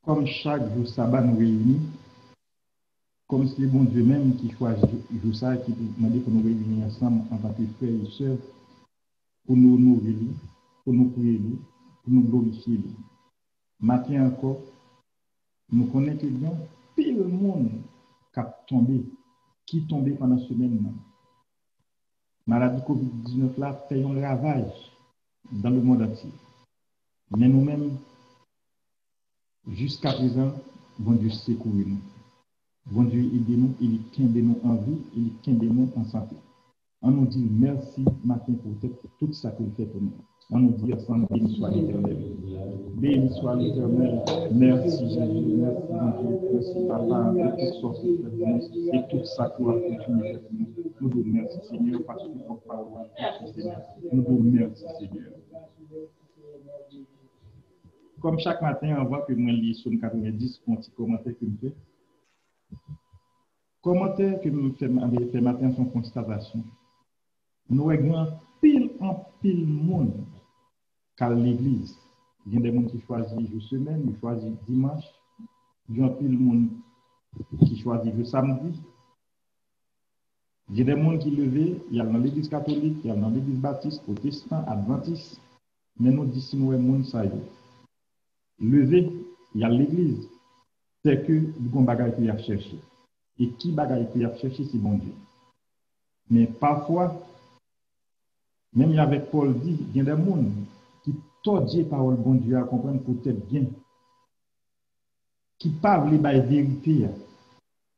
Comme chaque jour sabbat nous réunit, comme c'est le bon Dieu même qui choisit jour ça, qui nous demande pour nous réunir ensemble en tant que frères et sœurs, pour nous nourrir, pour nous prier, pour nous glorifier. Matin encore, nous connaissons bien pile monde qui tombé pendant la semaine. Maladie Covid-19 là fait un ravage dans le monde entier. Mais nous-mêmes, jusqu'à présent, bon Dieu secourir nous. Bon Dieu aide-nous, il kembe nous en vie, il kembe nous en santé. On nous dit merci matin pour tout ça que vous faites pour nous. On nous dit ensemble, béni soit l'Éternel. Béni soit l'Éternel. Merci Jésus, merci mon Dieu, merci Papa, de toutes sortes de choses et tout ça que vous avez continué pour nous. Nous vous remercions Seigneur, parce que vous parlez, Seigneur. Nous vous remercions Seigneur. Comme chaque matin, avant que je lis sur 90, un petit commentaire que je fais. Commentaire que je fais matin son constatation. Nous avons pile monde qu'à l'église. Il y a des gens qui choisissent le semaine, ils choisissent dimanche. Il y a pile monde qui choisissent le samedi. Il y a des gens qui levent, il y a dans l'église catholique, il y a dans l'église baptiste, protestant, adventiste. Mais nous disons, nous avons monde ça. Lever, il y a l'église. C'est que nous avons des choses qu'il y a chercher. Et qui bagaille qu'il y a chercher, c'est bon Dieu. Mais parfois, même avec Paul dit, il y a des gens qui tordent parole bon Dieu à comprendre peut-être bien, qui parlent les vérité,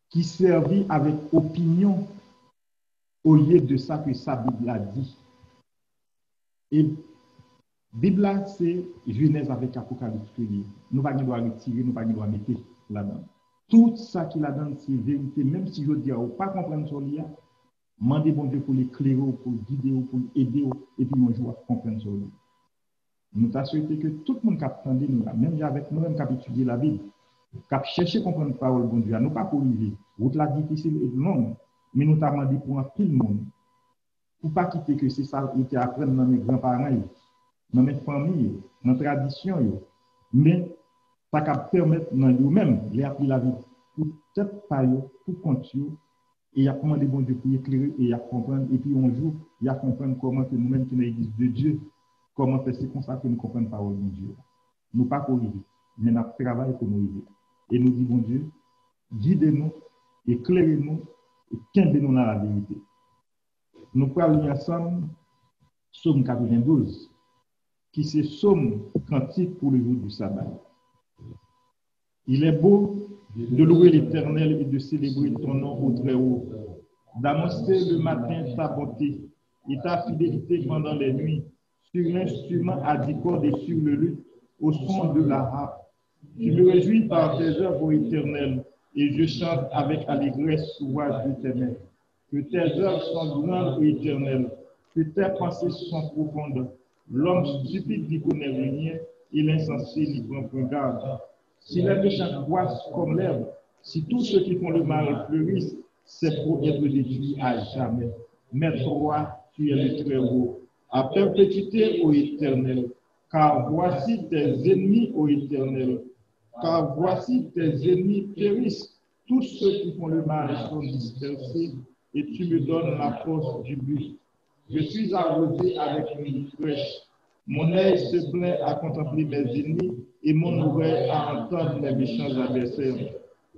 qui servent avec opinion au lieu de ça que sa Bible a dit. Et Bible, c'est Genèse avec Apocalypse. Nous ne pouvons pas retirer, nous ne pouvons pas mettre là-dedans. Tout ça qu'il a dans c'est vérité, même si je dis, pas comprendre ce lien, demandez bon Dieu pour l'éclairer, pour guider, pour aider, et puis un jour comprendre ce lien. Nous avons souhaité que tout le monde qui a nous, même avec nous-mêmes qui avons étudié la Bible, qui a cherché à comprendre la parole de bon Dieu, nous pas pour arriver. Route là difficile et longue, mais nous avons demandé pour un tout le monde. Pour ne pas quitter que c'est ça qui apprendre dans mes grands-parents, dans mes familles, dans la tradition, mais ça va permettre dans nous-mêmes d'apprendre la vie pour peut-être pas pour continuer et à demander bon Dieu pour éclairer et à comprendre et puis un jour il a comprendre comment que nous-mêmes qui dans l'église de Dieu comment faire c'est comme ça que nous comprenons la parole de Dieu. Nous pas pour arriver, mais nous travaillons pour nous arriver. Et nous disons bon Dieu, guidez-nous, éclairez-nous et qu'aimez-nous dans la vérité. Nous parlons ensemble Psaume 92 qui c'est Psaume cantique pour le jour du sabbat. Il est beau de louer l'Éternel et de célébrer ton nom au Très-Haut, d'annoncer le matin ta bonté et ta fidélité pendant les nuits, sur l'instrument à 10 cordes et sur le luth, au son de la harpe. Je me réjouis par tes œuvres, ô Éternel, et je chante avec allégresse louange de tes mains. Que tes œuvres sont grandes, ô Éternel, que tes pensées sont profondes. L'homme stupide n'y connaît rien, et l'insensé n'y prend point garde. Si les méchants croissent comme l'herbe, si tous ceux qui font le mal fleurissent, c'est pour être détruits à jamais. Mais toi, tu es le Très-Haut, à perpétuité, ô Éternel, car voici tes ennemis, ô Éternel, car voici tes ennemis périssent. Tous ceux qui font le mal sont dispersés, et tu me donnes la force du but. Je suis arrosé avec une fraîche. Mon œil se plaît à contempler mes ennemis et mon oreille à entendre mes méchants adversaires.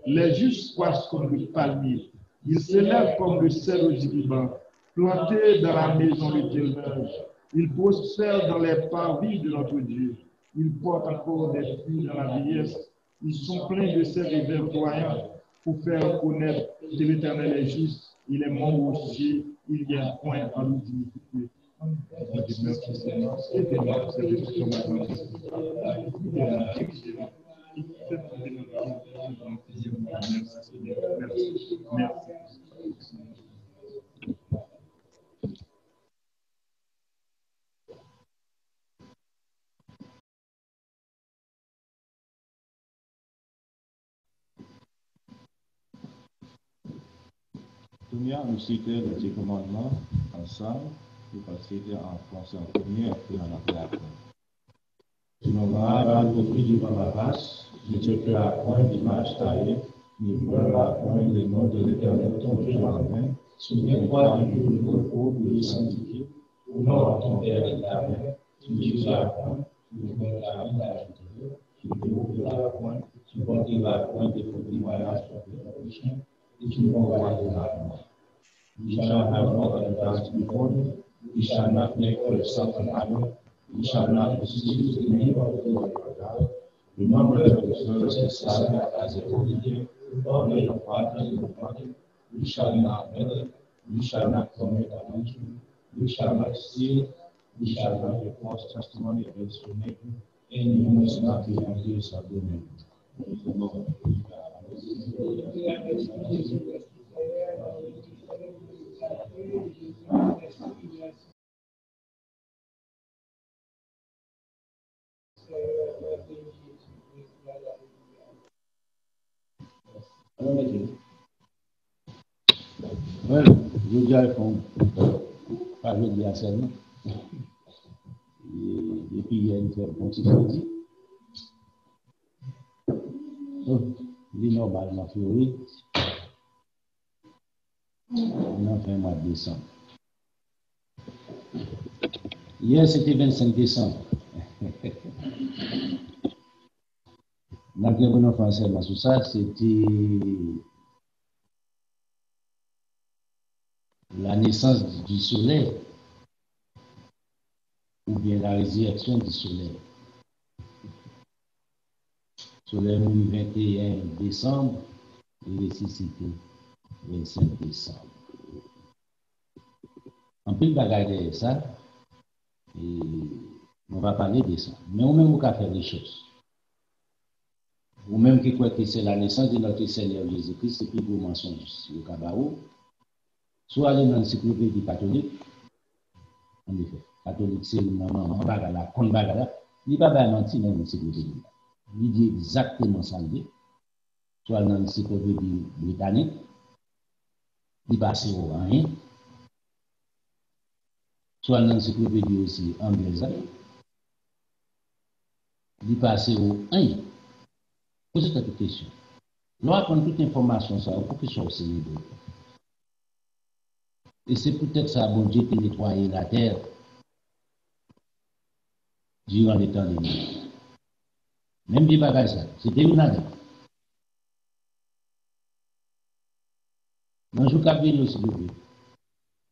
Les justes croissent comme le palmier. Ils s'élèvent comme le cèdre du Liban, plantés dans la maison de l'Éternel. Ils prospèrent dans les parvis de notre Dieu. Ils portent encore des fruits dans la vieillesse. Ils sont pleins de sève verdoyants pour faire connaître que l'Éternel est juste. Il est mon rocher, il y a un point en l'utilité. Merci Seigneur. Nous citons les 10 commandements ensemble, parce que en français en premier et puis en anglais après. Tu m'auras repris devant ma face, je te ferai point d'image taillée, ne ferai point le nom de l'Éternel ton Dieu en vain. Souviens-toi du jour de repos pour le sanctifier. Honore ton père et ta mère. Tu ne tueras point, tu ne commettras point d'adultère, tu ne dévoreras point, tu ne porteras point de faux témoignages contre ton prochain, et tu ne convoiteras point. You shall have no other gods before me. You shall not make for yourself an idol. You shall not misuse the name of the Lord your God. Remember to observe the Sabbath as a holy day. Honor your father and your mother. You shall not murder. You shall not commit adultery. You shall not steal. You shall not give false testimony against your neighbor. And you must not be envious of your neighbor. Praise the Lord. Well, je dis à fond, pas je dis à seulement. Et puis il y a une très bonne sécurité. Il est normalement février. On a fait un mois de décembre. Hier, c'était 25 décembre. Dans le bon français, sur ça, c'était la naissance du soleil, ou bien la résurrection du soleil. Le soleil mourut 21 décembre et ressuscité 25 décembre. En plus de bagaille de ça, et on va parler de ça. Mais on même pas faire des choses. Ou même qui croit que c'est la naissance de notre Seigneur Jésus-Christ, c'est plus beau mensonge au Cabarou. Soit aller dans l'encyclopédie catholique, en effet, catholique c'est une maman, bagala, con bagala, il n'y a pas menti dans l'encyclopédie. Il dit exactement ça, soit dans l'encyclopédie britannique, il passe au rien, soit dans l'encyclopédie aussi anglaise, il passe au rien. Posez cette question. Lorsqu'on prend toute information, ça, il faut que ce soit aussi libre. Et c'est peut-être ça, bon Dieu, qui nettoie la terre durant les temps de nuit. Même des bagages, ça, c'était une année. Dans le cas de aussi,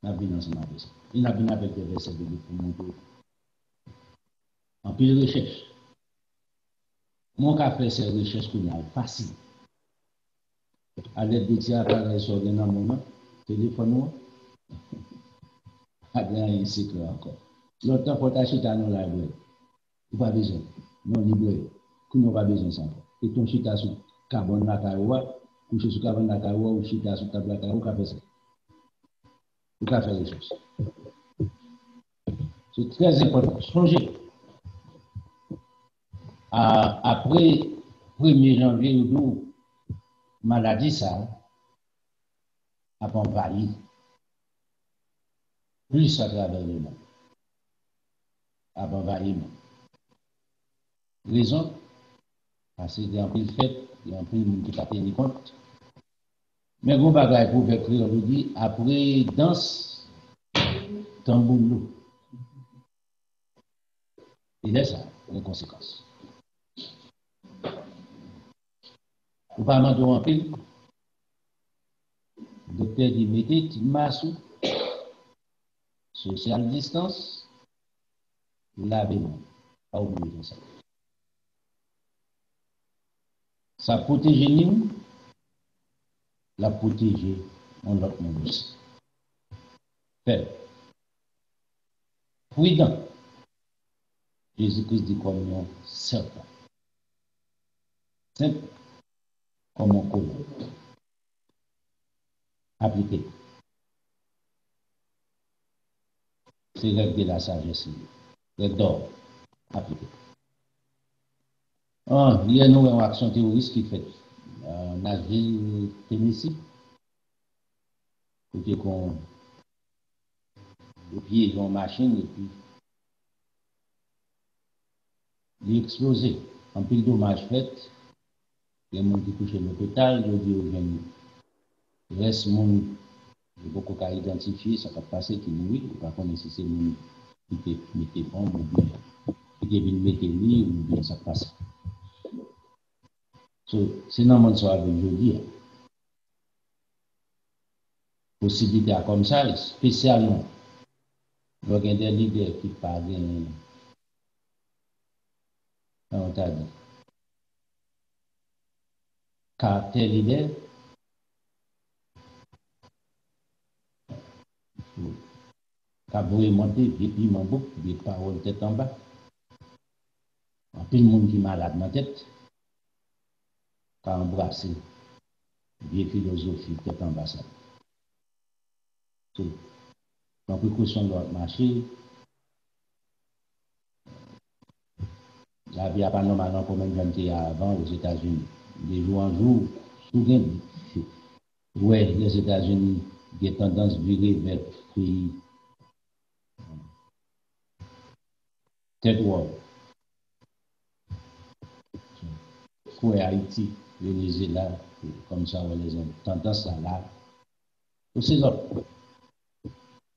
on a vu ensemble avec ça. Il a vu avec des versets de pour montrer. En plus de recherche. Mon cas fait ces recherches pour nous facile. À l'aide de tia appareils sur un moment, téléphone, à un cycle encore. L'autre fois, tu as acheté dans la librairie. Tu n'as pas besoin. Non, librairie. Tu n'as pas besoin de ça. Et ton chita sur carbone la caroua, couché sur carbone la caroua, ou chita sur table la caroua, tu as fait ça. Tu as fait les choses. C'est très important. Songez. Après 1er janvier, maladie, ça a envahi plus à travers le monde. A envahi le monde. Raison, parce qu'il y a un peu de fait, il y a un peu de monde qui n'a pas tenu compte. Mais bon bagage pour faire créer, on dit, après danse, tambour. Et là, ça, les conséquences. Ou pas m'en en pile. Le docteur dit, mettez une masse, social distance, lavez-moi. Pas oublier ça. Ça protège nous, la protéger en l'autre monde aussi. Fait. Prudent. Jésus-Christ dit comme un serpent. Simple comme un colon. Appliqué. C'est règle de la sagesse. Règle d'or. Appliqué. Il y a une action terroriste qui fait Nashville, Tennessee. Côté qu'on pied dans machine et puis il a explosé. En pile dommage fait, il y a des gens qui touchent l'hôpital, il y a le reste du monde, il y a beaucoup à identifier, ça va passer qui mourit, ou par contre, si c'est le monde qui mettait bombe, ou bien qui vient mettre lui, ou bien ça passe. C'est dans le monde soit avec jeudi. Possibilité comme ça, spécialement, donc il y a des leaders qui parlent, on t'a dit, caractère leader, quand vous remontez, et puis mon bouc, des paroles tête en bas. En plus, le monde qui est malade dans la tête, quand embrasser, vieille philosophie tête en bas. Donc, précaution doit marcher. La vie n'est pas normalement comme elle était avant aux États-Unis. De jour en jour, souvent, ouais, les États-Unis, il y a tendance à virer vers le pays tête wall. Pour Haïti, Venezuela, comme ça, on les a tendance à là. C'est l'autre.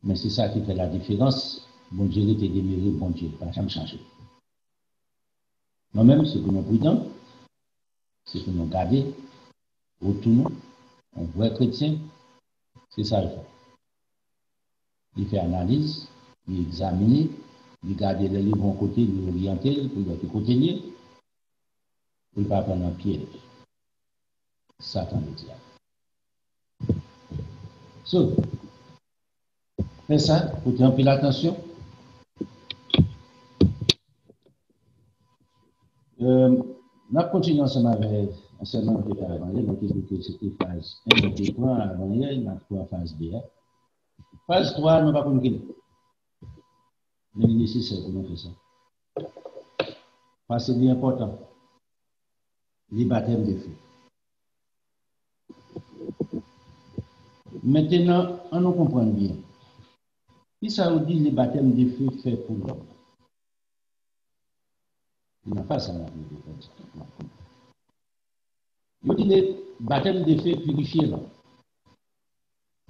Mais c'est ça qui fait la différence. Bon Dieu était demeuré, bon Dieu, pas jamais changer. Moi-même, c'est que nous prudents, c'est que nous gardons autour nous, un vrai chrétien, c'est ça le fait. Il fait analyse, il examine, il garde les livres à côté, il oriente, pour le côté, pour ne pas prendre un piège. Satan le diable. So, fais ça, pour un peu l'attention. Nous continuons ensemble avec un certain nombre de avant hier, donc c'était phase 1, 2, 3 avant hier, il y a 3 phases B. Phase 3, nous ne pouvons pas connaître. Mais il est nécessaire pour nous faire ça. Parce que c'est important. Les baptêmes de feu. Maintenant, on nous comprend bien. Si ça vous dit les baptêmes de feu fait pour l'homme, il n'a pas ça dans la Bible. Il dit les baptêmes de feu purifier l'homme,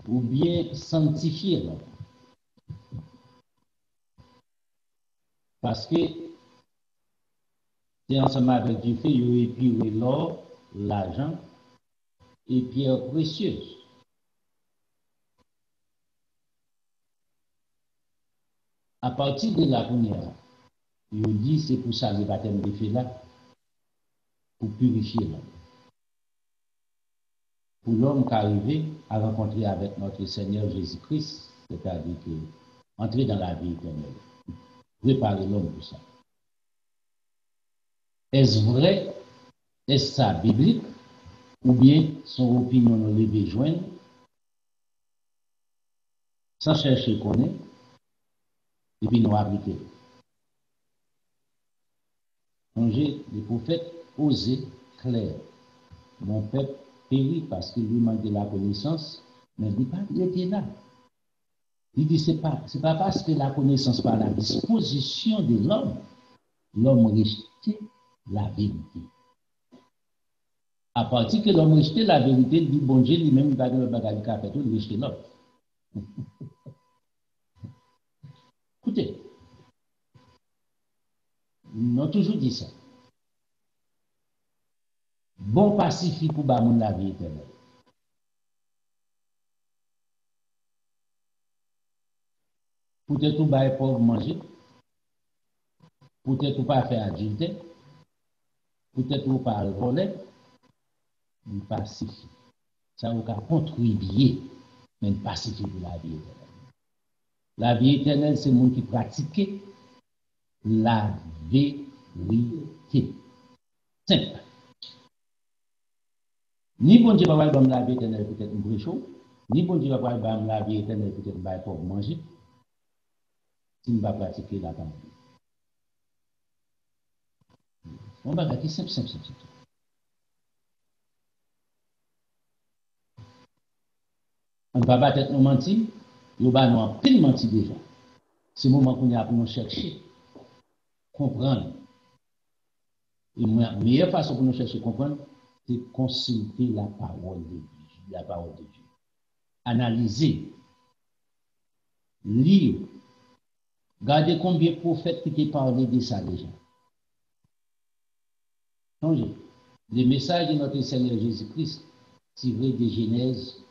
ou bien sanctifier l'homme. Parce que c'est ensemble avec du feu, il y a épuré l'or, l'argent et pierres précieuses. À partir de la première, il dit c'est pour ça le baptême de feu là, pour purifier l'homme. Pour l'homme qui arrive à rencontrer avec notre Seigneur Jésus-Christ, c'est-à-dire que entrer dans la vie éternelle, préparer l'homme pour ça. Est-ce vrai? Est-ce ça biblique? Ou bien son opinion nous lever joindre, sans chercher connaître, et puis nous appliquer. Songez, les prophètes osaient clair. Mon peuple périt parce qu'il lui manquait la connaissance, mais il dit pas qu'il était là. Il dit c'est pas parce que la connaissance par la disposition de l'homme rejetait la vérité. À partir que l'homme rejetait la vérité, il dit bon Dieu lui-même il va dans le bagage de café, il rejetait l'homme. Écoutez, nous avons toujours dit ça. Bon pacifique pour bâtir la vie éternelle. Peut-être tout bas pauvre manger, peut-être tout pas faire adultère, peut-être tout pas voler, mais pacifique. Ça va contribuer, mais pacifique pour la vie éternelle. La vie éternelle, c'est le monde qui pratique la vérité. Simple. Ni bon Dieu va voir la vie éternelle peut-être un peu chaud, ni bon Dieu va voir la vie éternelle peut-être un pour manger, si on va pratiquer la parole. On va regarder simple. On va pas être nous mentir, on va nous en pile mentir déjà. C'est le moment qu'on a pour nous chercher, comprendre, Et la meilleure façon pour nous chercher à comprendre, c'est consulter la parole de Dieu. Analyser, lire, regardez combien de prophètes qui t'ont parlé de ça déjà. Changez. Les messages de notre Seigneur Jésus-Christ, tirés de Genèse,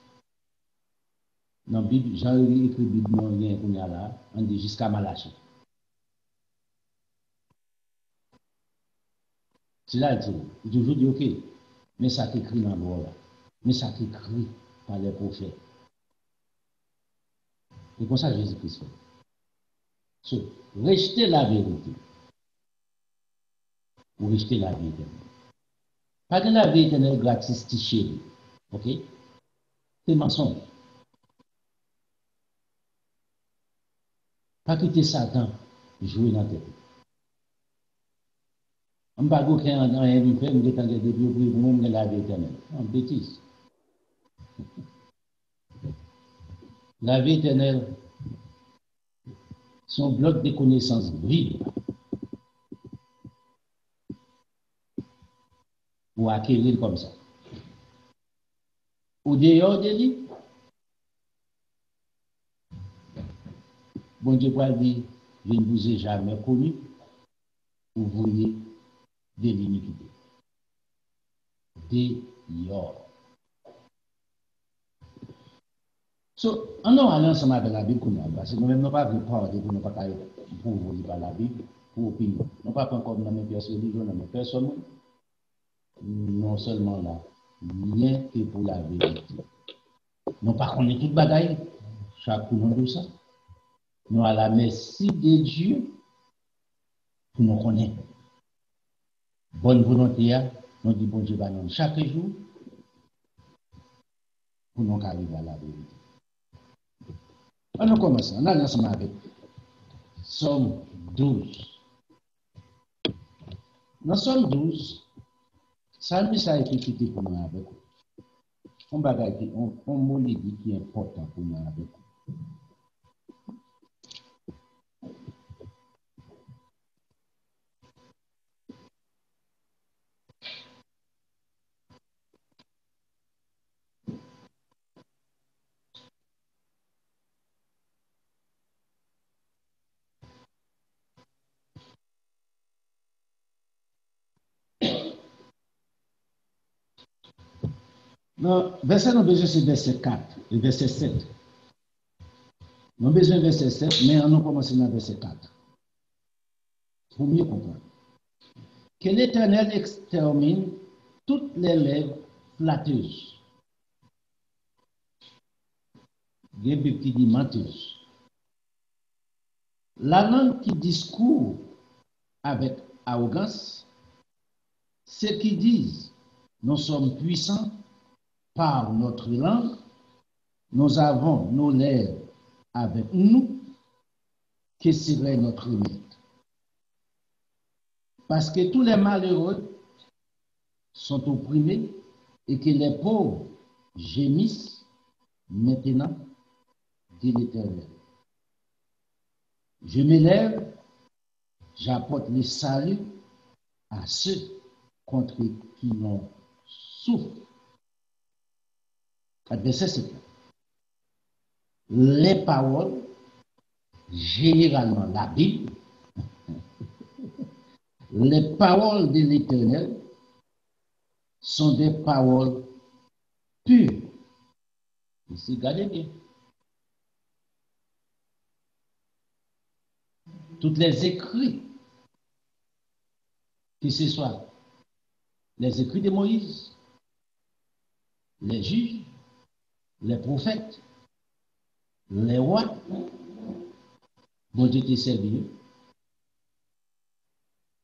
dans la Bible, Jean écrit la Bible, on dit jusqu'à Malachie. C'est là, il toujours dit, ok, mais ça t'écrit dans le là, mais ça t'écrit par les prophètes. C'est comme ça Jésus-Christ fait. So, rejeter la vérité, ou rejeter la vie éternelle. Pas que la vie éternelle gratis tiché, ok? C'est mensonge. Pas quitter Satan jouer dans la tête. On ne peut pas dire qu'un un fait, mais quand il y a des vieux pour même la vie éternelle. En bêtise. La vie éternelle, son bloc de connaissances brille. Ou acquérir comme ça. Ou dehors de lui, bon Dieu va dire, je ne vous ai jamais connu, vous voyez de l'iniquité. Dehors. So, on a allé ensemble avec la Bible, parce que nous-mêmes, nous n'avons pas vu parler pour nous pas pour vous lire par la Bible, pour opinion. Nous n'avons pas comme dans mes personnes, dans mes personnes, non seulement là, rien que pour la vérité. Nous ne pas connaître toute bagaille, chaque monde de ça. Nous à la merci de Dieu pour nous connaître. Bonne volonté, nous dit bon Dieu va nous chaque jour pour nous arriver à la vérité. On commence, on a ensemble avec Somme 12. Dans Somme 12, ça a été quitté pour nous avec vous. On mot dit qui est important pour nous avec vous. Non, verset, nous besoin c'est verset 4 et verset 7. Nous besoin verset 7, mais on commence dans verset 4. Pour mieux comprendre. Que l'Éternel extermine toutes les lèvres flatteuses. Il y a des qui dit menteuse. La langue qui discourt avec arrogance, ceux qui disent nous sommes puissants par notre langue, nous avons nos lèvres avec nous, que serait notre remède? Parce que tous les malheureux sont opprimés et que les pauvres gémissent maintenant dit l'Éternel. Je m'élève, j'apporte le salut à ceux contre qui l'on souffre. Verset 7. Les paroles, généralement la Bible, les paroles de l'Éternel sont des paroles pures. Ici, regardez bien. Toutes les écrits, que ce soit les écrits de Moïse, les juges, les prophètes, les rois, dont été servis,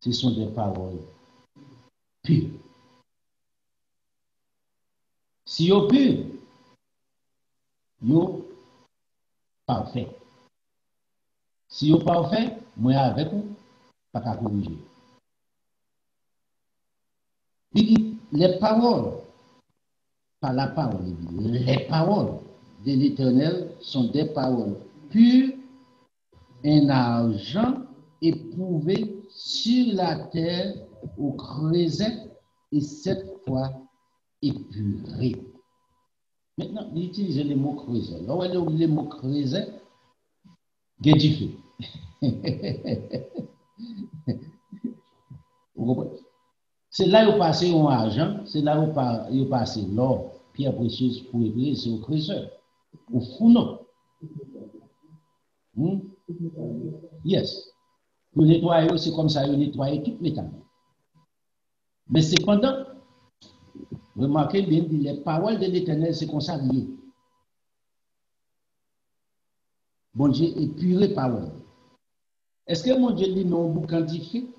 ce sont des paroles pures. Si vous pur, vous parfait. Si vous parfait, moi avec vous, pas qu'à corriger. Les paroles, pas la parole, les paroles de l'Éternel sont des paroles pures, un argent éprouvé sur la terre ou creusait et 7 fois épuré. Maintenant, il utilise les mots creuset. Là où les mots creuset, il y a du feu. C'est là où passe en argent, c'est là où passe l'or, pierre précieuse pour épurer, c'est au creuseur, au fourneau. Yes. Pour nettoyer, c'est comme ça, il nettoie tout métal. Mais cependant, remarquez bien, les paroles de l'Éternel, c'est comme ça lié. Bon Dieu épuré parole. Est-ce que mon Dieu dit non, vous quantifiez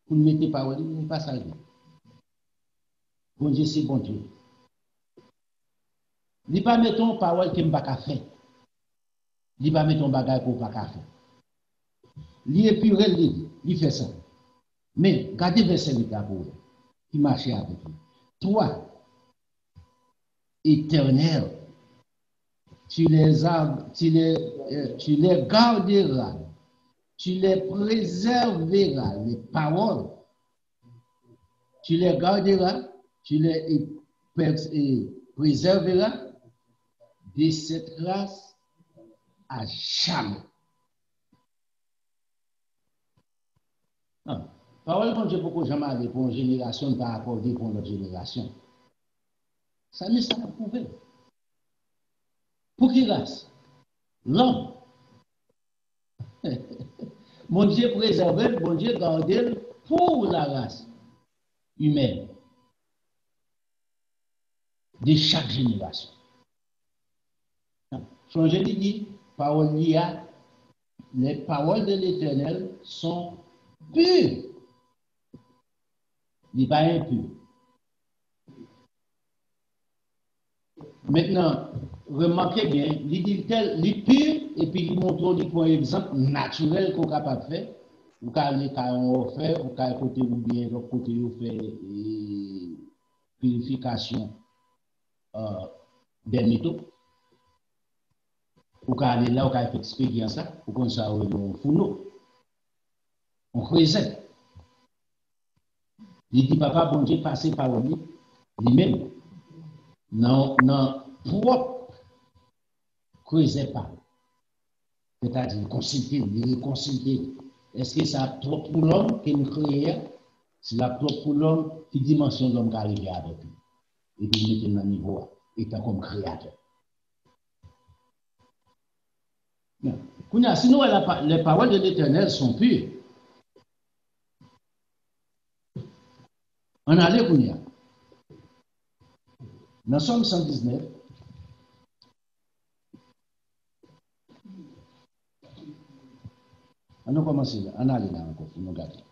pour mettre parole, il n'est pas ça. Bon Dieu, c'est bon Dieu. Il ne pas mettre parole qui ne pas faire. Il ne pas mettre bagage pour pas faire. Il épuré, il fait ça. Mais gardez verset pour qui marchait avec lui. Toi, Éternel, tu les garderas, tu les préserveras, les paroles, tu les garderas, tu les préserveras de cette race à jamais. Non. Parole de Dieu, pourquoi jamais aller pour une génération, pas accorder pour notre génération. Ça ne s'est pas prouvé. Pour qui race? L'homme. Mon Dieu préservé, mon Dieu gardé pour la race humaine de chaque génération. Changer de dit, parole l'IA, les paroles de l'Éternel sont pures. Il n'est pas impur. Maintenant, remarquez bien, il dit tel, il pur, et puis il montre un exemple naturel qu'on est capable de faire. Ou quand on fait, ou quand côté ou bien, l'autre côté on fait purification des métaux. Ou quand aller là, ou quand on fait expérience ça, ou quand ça on fourneau. On creusait. Il dit papa, bon Dieu, passez par lui-même. Non, propre, creusez pas. C'est-à-dire, consulter. Est-ce que ça trop pour l'homme qui nous crée? C'est la trop pour l'homme qui dimensionne l'homme qui arrive avec lui. Et puis, il est dans le niveau, étant comme créateur. Sinon, les paroles de l'Éternel sont pures. On allait Kounia. Dans Somme 119, on a commencé là, on allait là encore, pour nous garder.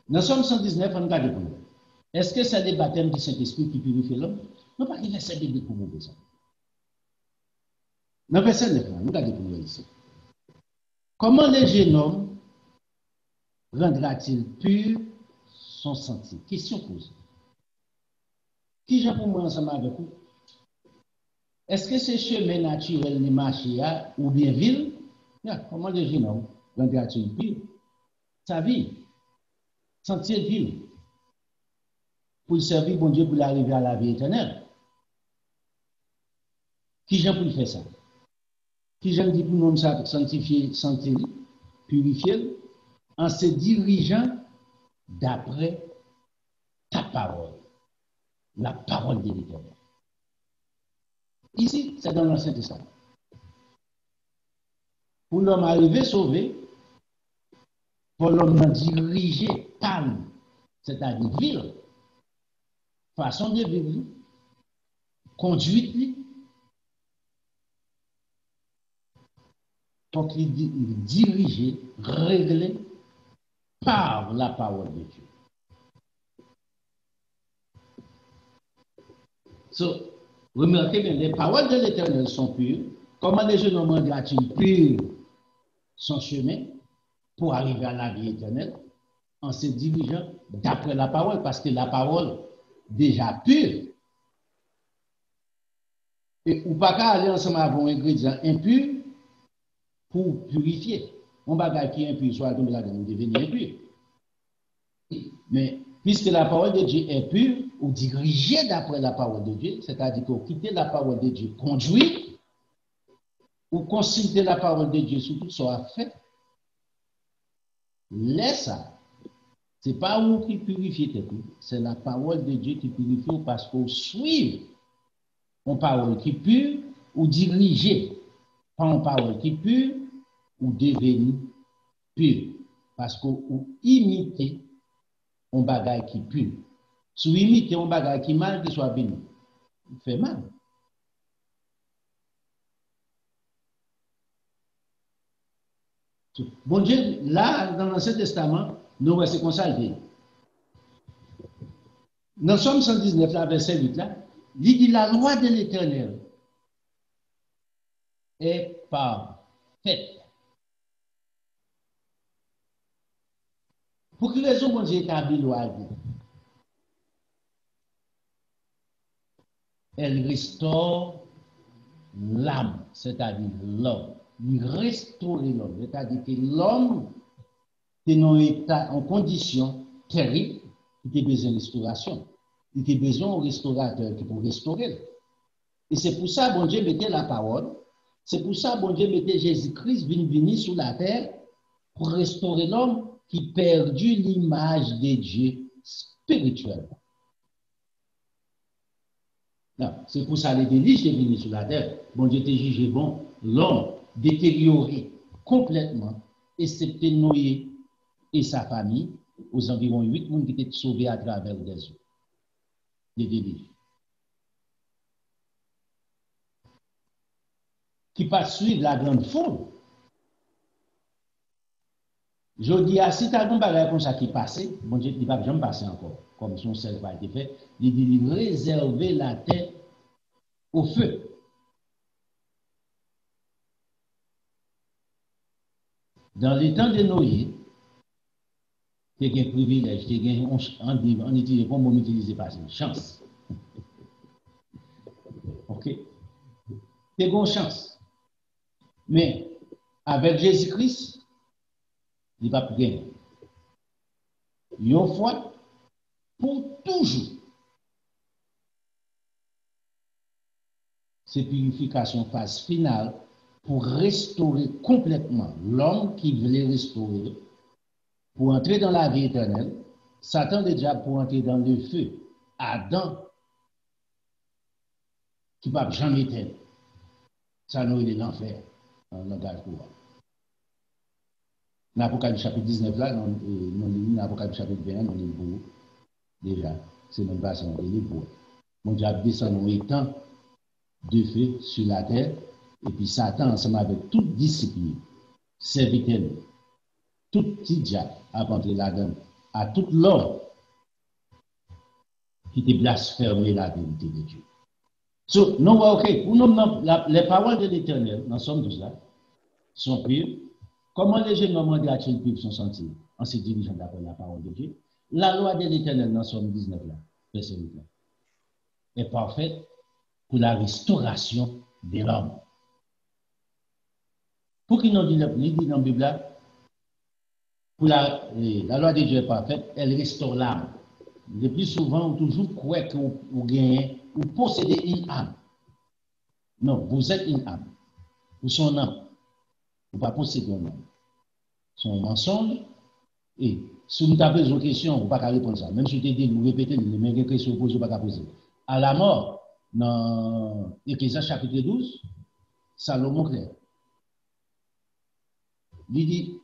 Dans Somme 119, on regarde pour nous. Est-ce que c'est le baptême du Saint-Esprit qui purifie l'homme? Non, pas qu'il essaie de pour vous ça. Dans verset 9, on regarde pour nous ici. Comment le jeune homme rendra-t-il pur son sentier? Question posée. Qui j'ai pour moi ensemble avec vous? Est-ce que c'est chemin naturel de marché ou bien ville? Comment le jeune homme rendra-t-il pur sa vie? Sentier ville. Pour servir bon Dieu pour arriver à la vie éternelle. Qui j'ai pour faire ça? Qui j'ai dit pour nous sanctifier, purifier, en se dirigeant d'après ta parole, la parole de l'Éternel. Ici, c'est dans l'Ancien Testament. Pour l'homme arriver sauvé, pour l'homme diriger calme, c'est-à-dire ville, façon de vivre, conduite, pour qu'il dirige, réglé par la parole de Dieu. Remarquez bien, les paroles de l'Éternel sont pures. Comment les jeunes hommes rendra-t-il pur son chemin pour arriver à la vie éternelle en se dirigeant d'après la parole, parce que la parole déjà pure. Et ou pas qu'à aller ensemble avec un ingrédient impur pour purifier. On bagage qui est impur, soit tomber là-dedans, devenir impur. Mais puisque la parole de Dieu est pure, ou dirigée d'après la parole de Dieu, c'est-à-dire qu'on quitte la parole de Dieu, conduit, ou consulter la parole de Dieu sur tout ce qu'on fait, laisse ça. Ce n'est pas vous qui purifiez tout, c'est la parole de Dieu qui purifie parce qu'on suit une parole qui est pure, ou dirigée par une parole qui est pure, ou devenir pure. Parce qu'on imite un bagage qui est pur. Si vous imitez un bagage qui est mal, qui soit béni, il fait mal. Bon Dieu, là, dans l'Ancien Testament, nous voyons ce qu'on s'allie. Dans Somme 119, là, verset 8, là, il dit la loi de l'Éternel est parfaite. Pour quelle raison, bon Dieu établit la loi? Elle restaure l'âme, c'est-à-dire l'homme. Il restaure l'homme, c'est-à-dire que l'homme est dans un état, en condition terrible, il a besoin de restauration. Il a besoin d'un restaurateur qui peut restaurer. Et c'est pour ça, bon Dieu mettait la parole. C'est pour ça, bon Dieu mettait Jésus-Christ venir sur la terre pour restaurer l'homme qui perdu l'image de Dieu spirituellement. C'est pour ça les délices est venu sur la terre. Bon Dieu était jugé bon, l'homme détérioré complètement, excepté Noé et sa famille, aux environs 8 personnes qui étaient sauvés à travers des eaux. Des délices. Qui pas suivre la grande foule. Je dis, si tu as un bagage comme ça qui passe, bon Dieu, il ne va jamais passer encore, comme son seul pas été fait. Il dit, réserver la terre au feu. Dans les temps de Noé, tu as un privilège, tu as on utilise comme on utilise pas, c'est une chance. Ok? Tu as une chance. Mais avec Jésus-Christ, il va plus gagner. Une fois pour toujours. C'est purification phase finale pour restaurer complètement l'homme qui voulait restaurer, pour entrer dans la vie éternelle. Satan déjà pour entrer dans le feu. Adam, qui ne va jamais éteindre. Ça nous est l'enfer, en langage courant. Dans l'Apocalypse chapitre 19, là, dans l'Apocalypse chapitre 21, on est beau. Déjà, c'est même pas ça, on est beau. Mon Dieu a descendu étant de feu sur la terre, et puis Satan, ensemble avec toute discipline, serviteur, tout petit diable, a rentré là-dedans, à tout l'homme qui te blasphémé la vérité de Dieu. So, non, ok, pour nous, les paroles de l'Éternel, dans Somme 12 là, sont pures. Comment les jeunes moments de la pure sont sentis en se dirigeant d'après la parole de Dieu? La loi de l'Éternel, dans Somme 19 là, verset 8 là, est parfaite pour la restauration de l'homme. Pour qu'il nous dise dans la Bible là, pour la loi de Dieu est parfaite, elle restaure l'âme. Le plus souvent, on toujours croit que vous gagnez, vous possédez une âme. Non, vous êtes une âme. Vous êtes un âme. Vous ne pas posséder un âme. C'est un mensonge. Et si vous avez besoin de questions, vous ne pouvez pas répondre ça. Même si vous avez vous répétez, les mêmes questions que vous ne pouvez pas poser. À la mort, dans Ecclésiaste chapitre 12, Salomon clair. Il dit,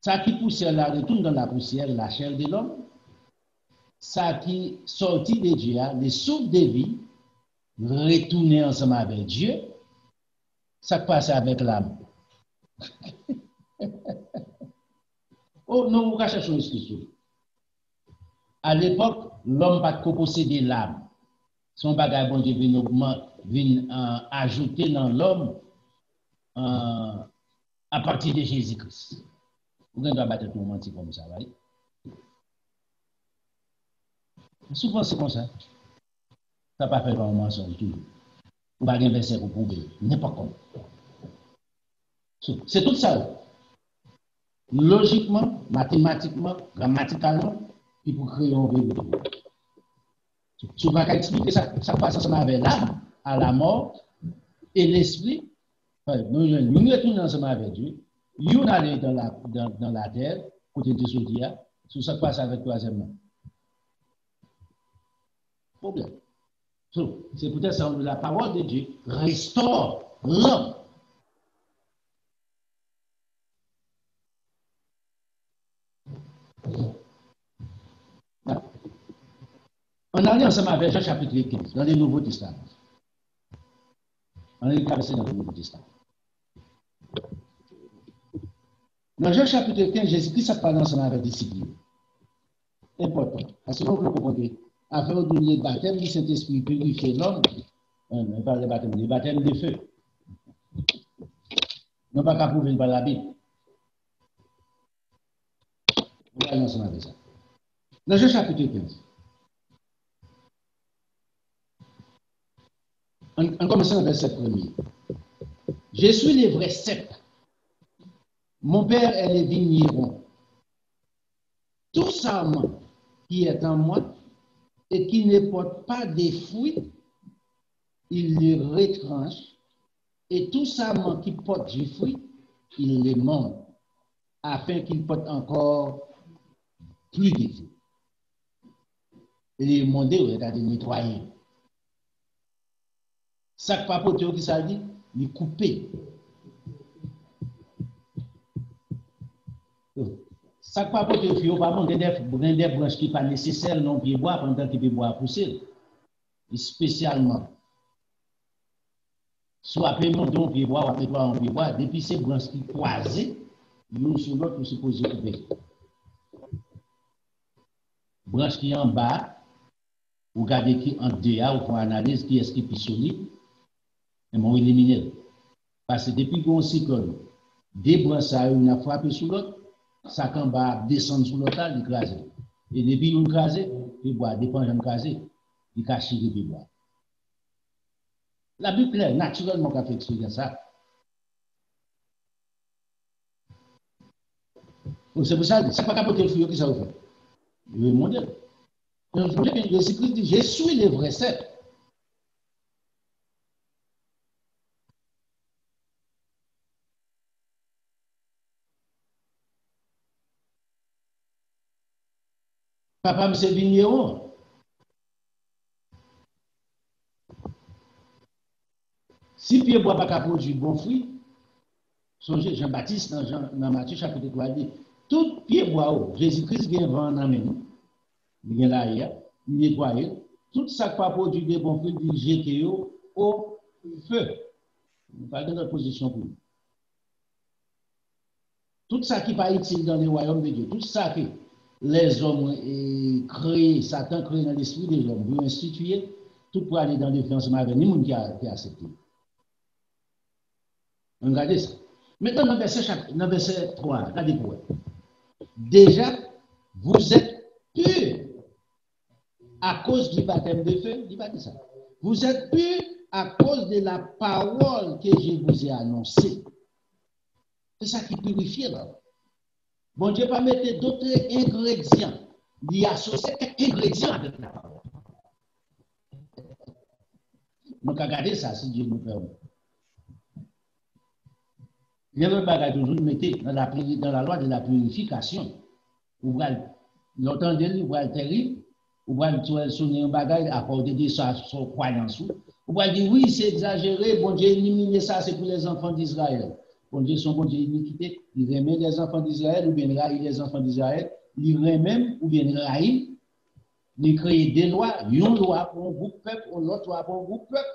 ça qui poussière la retourne dans la poussière, la chair de l'homme. Ça qui sortit de Dieu, les souffles de vie, retourner ensemble avec Dieu, ça passe avec l'âme. Oh non, vous cachez une excuse. À l'époque, l'homme n'a pas possédé l'âme. Son bagage, bon Dieu, vient ajouter dans l'homme à partir de Jésus-Christ. Vous ne doit battre tout le monde comme ça, right? Souvent, c'est comme ça. Ça n'a pas fait un mensonge toujours. Vous n'avez pas un verset pour prouver. N'importe comment. C'est tout ça. Logiquement, mathématiquement, grammaticalement, il faut créer un vrai groupe. Si on va expliquer ça, ça passe ensemble avec l'âme, à la mort, et l'esprit. Nous retournons ensemble avec Dieu. Nous allons dans la terre, côté de Dieu, sur ça passe avec troisièmement. Problème. C'est peut-être ça, la parole de Dieu restaure l'homme. On allait ensemble avec Jean chapitre 15, dans le Nouveau Testament. On est traversé dans le Nouveau Testament. Dans Jean chapitre 15, Jésus-Christ a parlé ensemble avec les disciples. Important. Parce que vous comprenez, afin de donner le baptême du Saint-Esprit purifier l'homme, on parle de baptême de feu. Non pas qu'à prouver par la Bible. On va aller ensemble avec ça. Dans Jean chapitre 15. En commençant le verset 1er. Je suis le vrai cep. Mon père est le vigneron. Tout sarment qui est en moi et qui ne porte pas de fruits, il le retranche. Et tout sarment qui porte du fruit, il le monte, afin qu'il porte encore plus de fruits. Et les monter, il a nettoyer. Sac papote qui ça dit, il couper. Sac papote il faut pas monter des branches qui pas nécessaires non pied bois pendant qu'il peut boire pousser. Spécialement. Soit peut monter un pied bois ou après un pied bois depuis ces branches qui croisées, l'une sur l'autre pour se poser couper. Branche qui en bas, ou garder qui en dehors, ou pour analyse qui est-ce qui est plus solide. Et m'ont éliminé. Parce que depuis qu'on s'y colle, des branches à une a frappé sur l'autre, ça qu'en bas descend sur l'autre, il crase. Et depuis qu'on crase, il boit, dépend de crase, il cache les bois. La Bible claire, naturellement, qu'a fait expliquer ça. C'est pour ça, c'est pas capoter le fouillot qui ça vous fait. Il veut monter. Jésus-Christ dit, je suis le vrai cep. Papa me c'est vigneron. Si Pierre boit pas qu'à produire bon fruit, songez Jean-Baptiste dans Matthieu chapitre 3 dit, tout Pierre boit, Jésus-Christ vient vendre dans main, il vient là, il nettoie, tout ça qui pas produire de bon fruit, il jette au feu. On parle de notre position pour nous. Tout ça qui n'est pas utile dans le royaume de Dieu, tout ça que les hommes créent, Satan crée dans l'esprit des hommes, vous instituer, tout pour aller dans le feu ensemble avec nous qui a accepté. Regardez ça. Maintenant, dans le verset 3, regardez pour vous. Déjà, vous êtes purs à cause du baptême de feu. Dis pas ça. Vous êtes purs à cause de la parole que je vous ai annoncée. C'est ça qui purifie là. Bon Dieu pas mettre d'autres ingrédients. Il associe quelques ingrédients avec la parole. Donc, regardez ça si Dieu nous permet. Il y a un bagage toujours mettez dans la loi de la purification. Vous voyez, l'entendez, vous voyez terrible, vous voyez sonner un bagage à porter de ça sur croyance. Vous voyez dire oui, c'est exagéré, bon Dieu éliminer ça, c'est pour les enfants d'Israël. Bon Dieu, son bon Dieu iniquité, il remet les enfants d'Israël ou bien raille les enfants d'Israël, il remet ou bien raille, il crée des lois, une loi pour un groupe peuple, une autre loi pour un groupe peuple.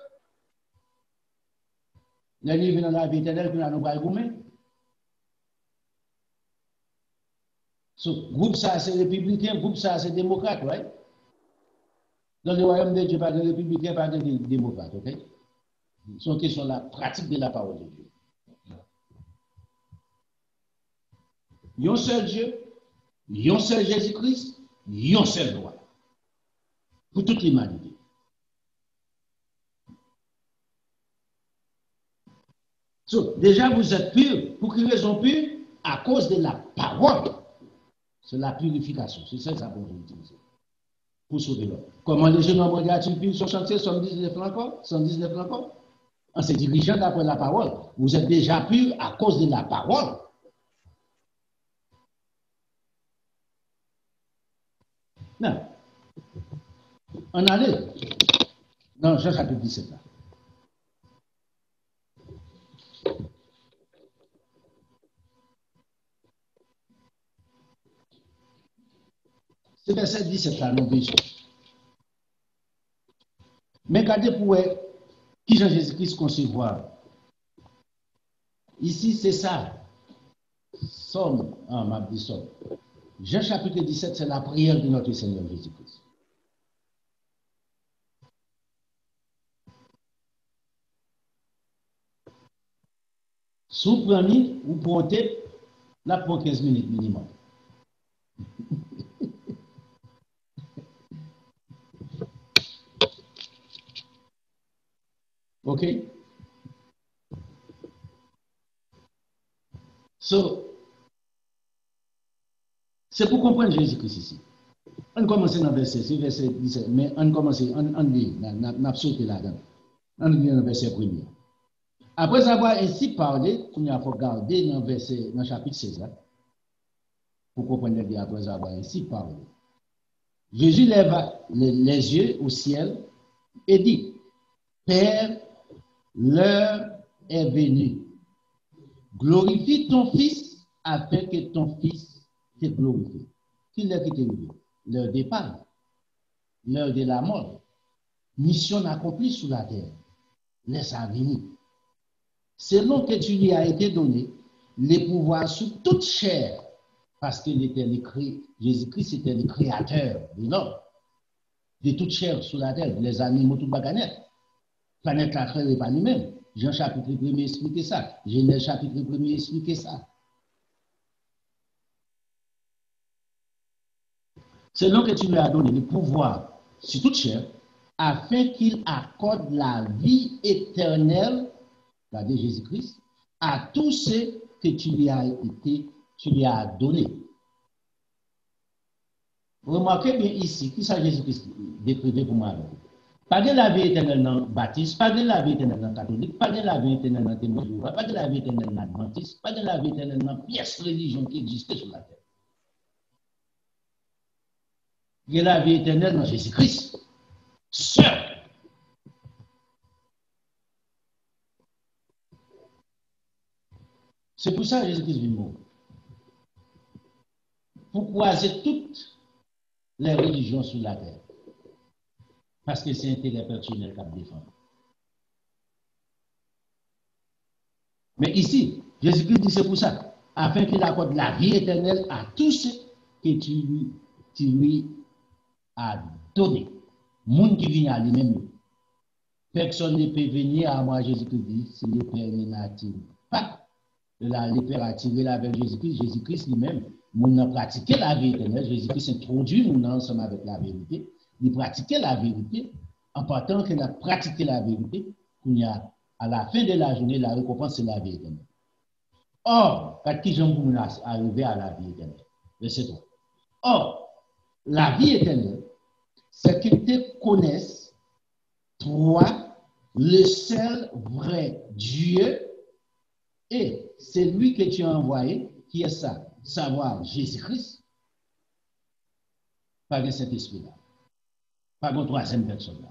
Les livres dans la vie éternelle, nous n'avons pas le gourmet. Groupe ça, c'est républicain, groupe ça, c'est démocrate, right? Dans le royaume de Dieu, pas de républicain, pas de démocrate, ok? C'est une question de la pratique de la parole de Dieu. Il y a un seul Dieu, il y a un seul Jésus-Christ, il y a un seul loi. Pour toute l'humanité. So, déjà, vous êtes purs. Pour quelle raison purs? À cause de la parole. C'est la purification. C'est ça que ça peut vous utiliser. Pour sauver l'homme. Comment les jeunes hommes regardent-ils purs sur chantier? 119 encore? 119 encore? En se dirigeant d'après la parole. Vous êtes déjà purs à cause de la parole. Non. On allait dans Jean chapitre 17 là. C'est verset 17 là, nous visons. Mais regardez pour qui Jean-Jésus-Christ concevoir. Ici, c'est ça. Somme, m'a dit somme. Jean chapitre 17, c'est la prière de notre Seigneur Jésus-Christ. Sous premier, vous prenez là pour 15 minutes minimum. OK? So, c'est pour comprendre Jésus-Christ ici. On commence dans verset 17, mais on commence, on lit, on a sauté là-dedans. On lit dans le verset 1er. Après avoir ainsi parlé, il faut regarder dans le chapitre 16, là, pour comprendre après avoir ainsi parlé. Jésus lève les yeux au ciel et dit, Père, l'heure est venue. Glorifie ton Fils afin que ton Fils te glorifie. Qui l'heure qui t'est arrivé? L'heure départ, l'heure de la mort. Mission accomplie sur la terre. Laisse-la venir. Selon que tu lui as été donné, les pouvoirs sur toute chair, parce qu'il était Jésus-Christ était le créateur de l'homme, de toute chair sur la terre, les animaux, toute baganette. Planète la terre n'est pas lui-même. Jean chapitre 1er expliquait ça. Genèse chapitre 1er expliquait ça. Selon que tu lui as donné le pouvoir sur toute chair, afin qu'il accorde la vie éternelle, c'est-à-dire Jésus-Christ, à tous ceux que tu lui as donné. Remarquez bien ici, qui ça Jésus-Christ décrivait pour moi? Pas de la vie éternelle dans le baptiste, pas de la vie éternelle dans le catholique, pas de la vie éternelle dans le témoin de Jéhovah, pas de la vie éternelle dans l'adventiste, pas de la vie éternelle dans pièce religion qui existait sur la terre. Il y a la vie éternelle dans Jésus-Christ, seul. C'est pour ça que Jésus-Christ vit mourir. Pour croiser toutes les religions sur la terre. Parce que c'est intérêt personnel qu'à défendre. Mais ici, Jésus-Christ dit c'est pour ça, afin qu'il accorde la vie éternelle à tous ceux que tu lui as donné. Monde qui vient à lui-même. Personne ne peut venir à moi, Jésus-Christ dit, si le Père n'attire pas. Le Père a tiré là vers Jésus-Christ, Jésus-Christ lui-même, nous avons pratiqué la vie éternelle, Jésus-Christ introduit nous ensemble avec la vérité, il pratiquait la vérité, en partant qu'il a pratiqué la vérité, à la fin de la journée, la récompense c'est la vie éternelle. Or, quand qui j'en arrivé à la vie éternelle, verset 3. Or, la vie éternelle, c'est qu'ils te connaissent, toi, le seul vrai Dieu, et c'est lui que tu as envoyé, qui est ça, savoir Jésus-Christ, par le Saint-Esprit-là, par une troisième personne-là.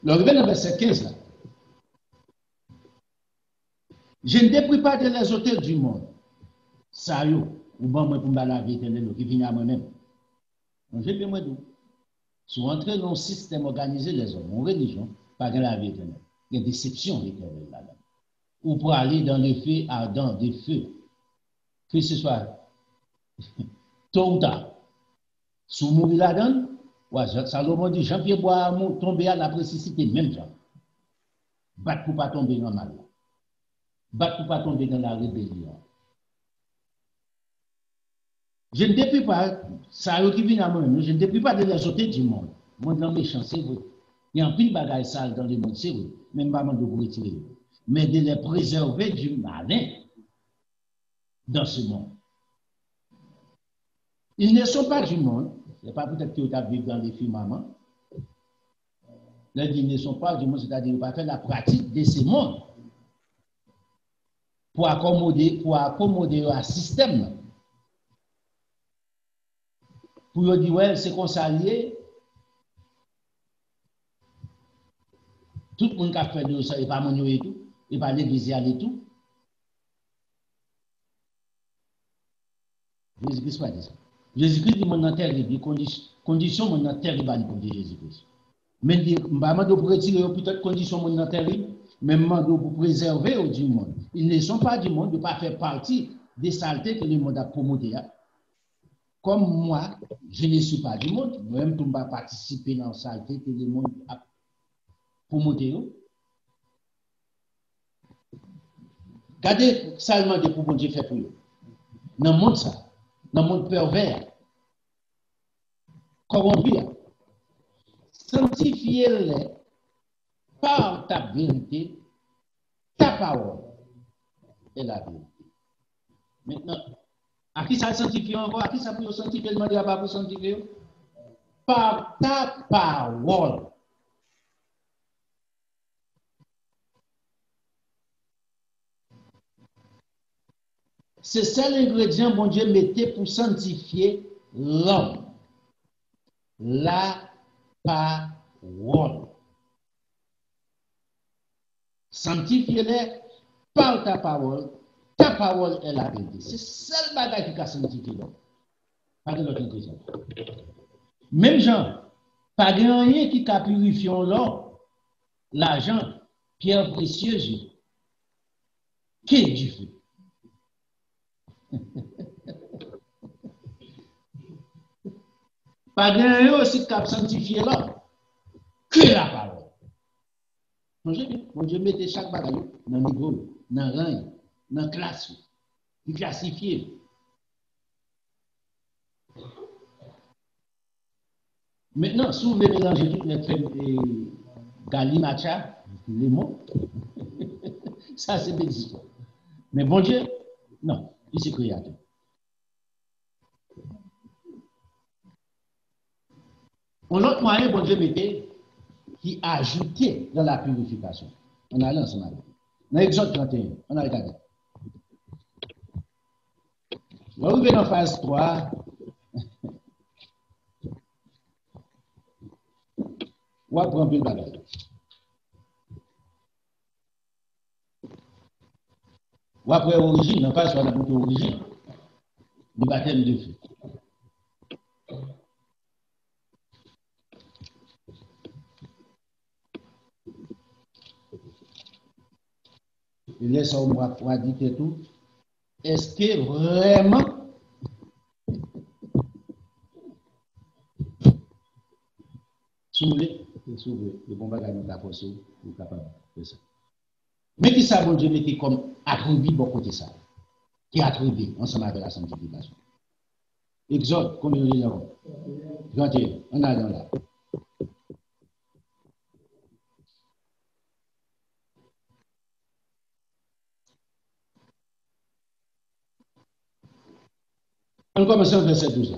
Le revers dans verset 15 là. Je ne dépris pas de les auteurs du monde. Ça y est, ou bon moi pour me la vie éternelle qui vient à moi-même. Donc j'ai bien moi d'où. Sont entrés dans un système organisé les hommes, en religion, pas de la vie éternelle. Il y a une déception éternelle là-dedans. Ou pour aller dans le feu ardent des feux, que ce soit tôt ou tard, sous mourir là-dedans, ouais, Salomon dit, Jean-Pierre Bois tomber à la précipité, même gens. Battre pour ne pas tomber dans le mal. Battre pour ne pas tomber dans la rébellion. Je ne déplie pas, ça qui vient à moi-même, je ne déplie pas de les autres du monde. Le monde est méchant, c'est vrai. Il y a un pile de bagages sales dans le monde, c'est vrai. Même pas de vous retirer. Mais de les préserver du malin dans ce monde. Ils ne sont pas du monde. Ce n'est pas peut-être qu'ils vivent dans les firmaments. Ils ne sont pas du monde, c'est-à-dire qu'ils ne pas faire la pratique de ce monde pour accommoder un système. Pour dire, ouais, c'est qu'on s'allie. Tout le monde qui a fait de ça, il va pas et tout, il va l'église et tout. Jésus-Christ pas dit ça. Jésus-Christ dit mon terrible, condition mon terrible pour dire Jésus-Christ. Mais il dit, pour retirer peut-être condition mon terrible, même pour préserver du monde. Ils ne sont pas du monde, de ne pas faire partie des saletés que le monde a promotées. Comme moi, je ne suis pas du monde, moi-même, je ne vais pas participer dans la saleté que le monde a promotées. Regardez seulement de pour Dieu fait pour eux. Dans le monde, ça, dans le monde pervers, corrompu, sanctifiez-les par ta vérité, ta parole et la vérité. Maintenant, à qui ça sanctifie encore? À qui ça peut sanctifier? Demandez à pour sanctifier? Par ta parole. C'est ça l'ingrédient, mon Dieu, mettait pour sanctifier l'homme. La parole. Sanctifiez-les par ta parole. Ta parole est la vérité. C'est ça le bagage qui a sanctifié l'homme. Pas de l'autre ingrédient. Même Jean, pas de rien qui a purifié l'or, l'argent, pierre précieuse, qui est du feu. Pas de rien aussi qui a sanctifié l'or, que la parole. Mon Dieu mettez chaque bagage dans le niveau, dans le rang, dans la classe, il classifie. Maintenant, si vous voulez mélanger toutes les galimacha, les mots, ça c'est des histoires. Mais bon Dieu, non, il est créateur. Un autre moyen, bon Dieu mettait, qui ajoutait dans la purification. On a lancé ensemble. Dans Exode 31, on a regardé. Là, vous venez dans phase 3. On va prendre le bagage. Ou après origine, non pas sur la boucle origine, du baptême de feu. Et là, ça, on va dire tout. Est-ce que vraiment s'ouvrir, le bon bagage nous a posé, nous sommes capables de ça. Mais qui ça, bon Dieu, mettez comme attribut bon côté ça, qui attribue ensemble avec la sanctification. Exode, combien de gens? 21, on a dans là. On commence au verset 12.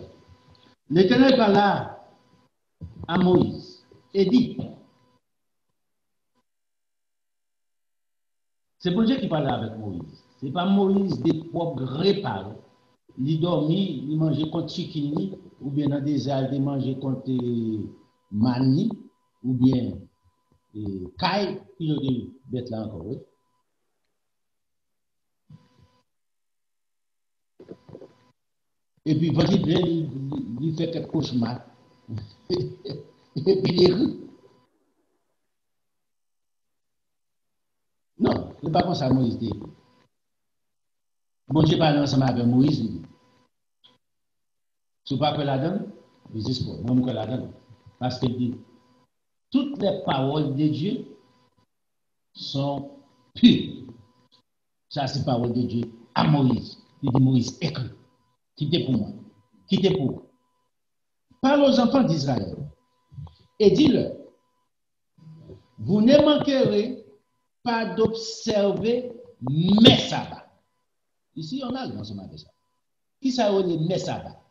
L'Éternel parla à Moïse et dit, c'est pour Dieu qui parle avec Moïse. Ce n'est pas Moïse des propres réparés. Il dormit, il mangeait contre chiquini, ou bien dans des airs, il mangeait contre mani, ou bien caille, il y a des bêtes là encore. Oui. Et puis, quand il fait quelques cauchemars. Et puis, il rit. Non, ce n'est pas comme ça, Moïse dit. Bon Dieu parle ensemble avec Moïse. Si vous ne pas la donne, vous dites quoi? Moi, je la donne. Parce qu'il dit, toutes les paroles de Dieu sont pures. Ça, c'est parole de Dieu à Moïse. Il dit, Moïse, écrit. Qui était pour moi. qui était pour. Parle aux enfants d'Israël et dis-leur, vous ne manquerez pas d'observer mes sabbats. Ici, on a ensemble avec ça. Qui ça les mes sabbats?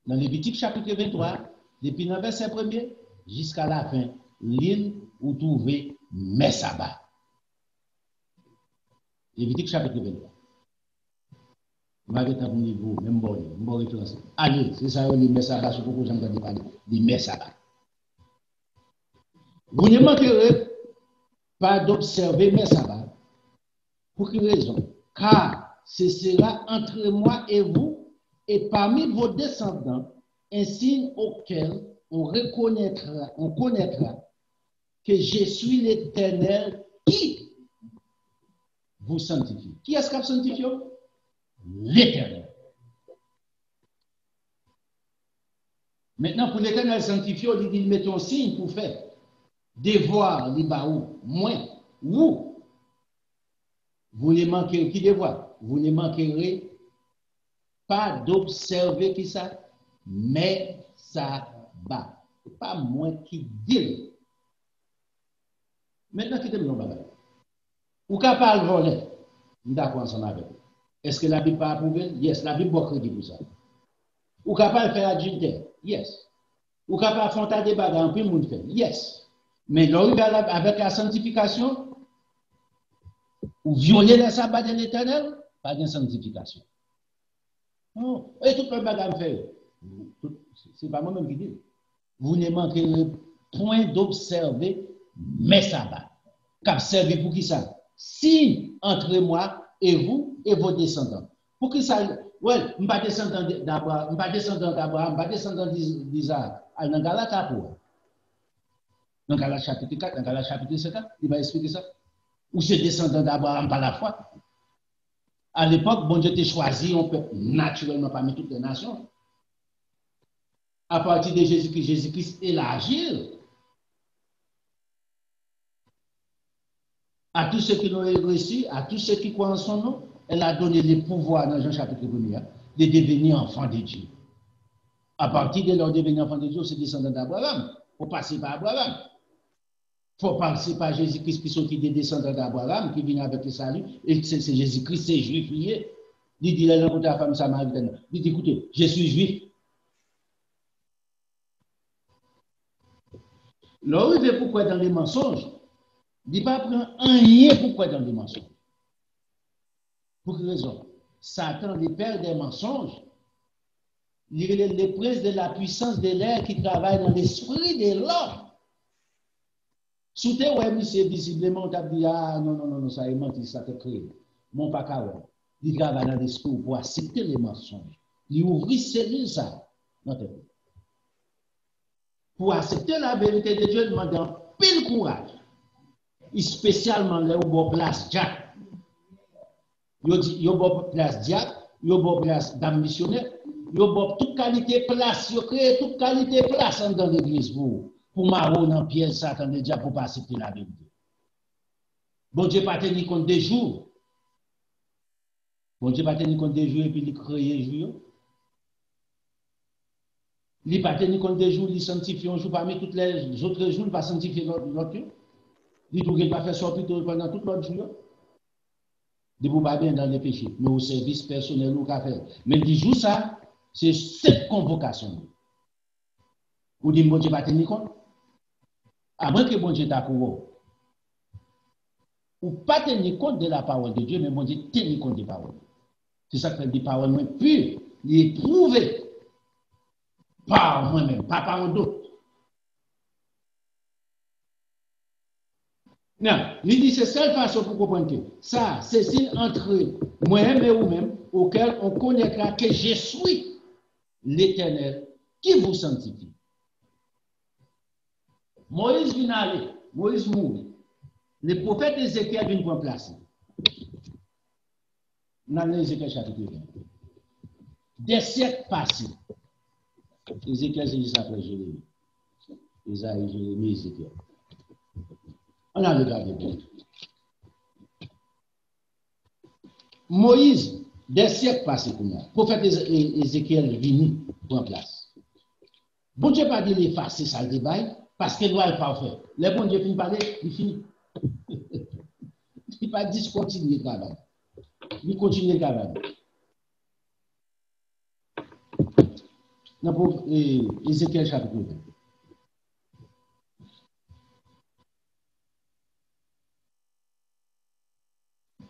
Dans Lévitique chapitre 23, depuis le verset 1er jusqu'à la fin, l'île où trouver mes sabbats. Lévitique chapitre 23. Je vais être à mon niveau, même bon référence. Allez, c'est ça les mes sabbats, je propose d'entendre parler des mes sabbats. Vous ne manquerez pas d'observer mes sabbats. Pour quelle raison? Car ce sera entre moi et vous, et parmi vos descendants, un signe auquel on connaîtra que je suis l'Éternel qui vous sanctifie. Qui est-ce qui a sanctifié? L'Éternel. Maintenant, pour l'Éternel sanctifié, il dit, mettons un signe pour faire devoir les baou, moins, vous ne manquerez, qui devoir? Vous ne manquerez pas d'observer qui ça? Mais ça va. Pas moins qui dit. Maintenant, qui te me dit? Ou capable de voler? D'accord ensemble avec vous. Est-ce que la Bible pas approuvé? Yes, la Bible a crédit pour ça. Ou capable de faire adultère? Yes. Ou capable de faire un tas de bagages, puis le monde fait? Yes. Mais là, avec la sanctification, ou violer le sabbat de l'Éternel, pas de sanctification. Non. Et tout le bagage fait. C'est pas moi-même qui dis. Vous ne manquerez point d'observer mes sabbats. Cap servi pour qui ça? Si entre moi et vous et vos descendants. Pour qui ça? Ouais, je ne pas descendant d'Abraham, je ne pas descendant d'Isaac. Dans Galate pour. Dans Galate chapitre 4, dans Galate chapitre 5, il va expliquer ça. Ou c'est descendant d'Abraham par la foi. À l'époque, bon Dieu t'a choisi un peuple naturellement parmi toutes les nations. À partir de Jésus-Christ élargit à tous ceux qui l'ont reçu, à tous ceux qui croient en son nom, elle a donné le pouvoir dans Jean chapitre 1er de devenir enfants de Dieu. À partir de leur devenir enfants de Dieu, c'est descendant d'Abraham. Il faut passer par Abraham. Il faut passer par Jésus-Christ qui sont des descendants d'Abraham, qui viennent avec le salut. Et c'est Jésus-Christ, c'est juif lié. Il dit, là, écoutez la femme samaritaine. Il dit, écoutez, je suis juif. Là, il veut pourquoi dans les mensonges. Il ne dit pas prendre rien pourquoi dans les mensonges. Pour quelle raison? Satan, le père des mensonges, il est le prince de la puissance de l'air qui travaille dans l'esprit de l'homme. Sous tes ouais, monsieur, visiblement, on t'a dit, ah non, ça est menti, ça te crée. Mon pas qu'à il travaille dans l'esprit pour accepter les mensonges. Il ouvre celui ça. Pour accepter la vérité de Dieu, demandant pile courage. Et spécialement là où bon place Jack. Il y a bon place Jack, il y a bon place dame missionnaire, il y a bon toute qualité place, il y a créé toute qualité place dans l'église pour marron dans pièce Satan déjà pour pas accepter la vérité. Bon Dieu pas tenir compte des jours. Bon Dieu pas tenir compte des jours et puis il crée jour. Il pas tenir compte des jours, il sanctifie un jour parmi toutes les autres jours, il va sanctifier l'autre jour. Il ne va pas faire sortir pendant tout l'autre jour. Il ne pas bien dans les péchés, mais au service personnel ou qu'a faire. Mais il joue ça, c'est cette convocation. Vous dites, bon Dieu va tenir compte. À moins que bon Dieu t'a pour vous. Ou pas tenir compte de la parole de Dieu, mais bon Dieu tenir compte des paroles. C'est ça que fait des paroles moins pures, les prouver par moi-même, pas par d'autres. Non, il dit c'est seule façon pour comprendre que ça, c'est signe entre moi-même et vous-même, auquel on connaîtra que je suis l'Éternel qui vous sanctifie. Moïse vient aller, Moïse mourit. Le prophète Ézéchiel vient prendre place. Dans Ézéchiel chapitre 20. Des siècles passés. Ézéchiel, c'est juste après Jérémie. Isaïe, Jérémie, Ézéchiel. On a regardé bien. Moïse des siècles passés, le prophète Ézéchiel venu prend place. Bon Dieu pas dit l'effacer ça le débat, parce que loi est parfait. Le bon Dieu finit par parler, il finit. Il pas discontinuer le travail. Il continue le travail. Dans Ézéchiel chapitre 20.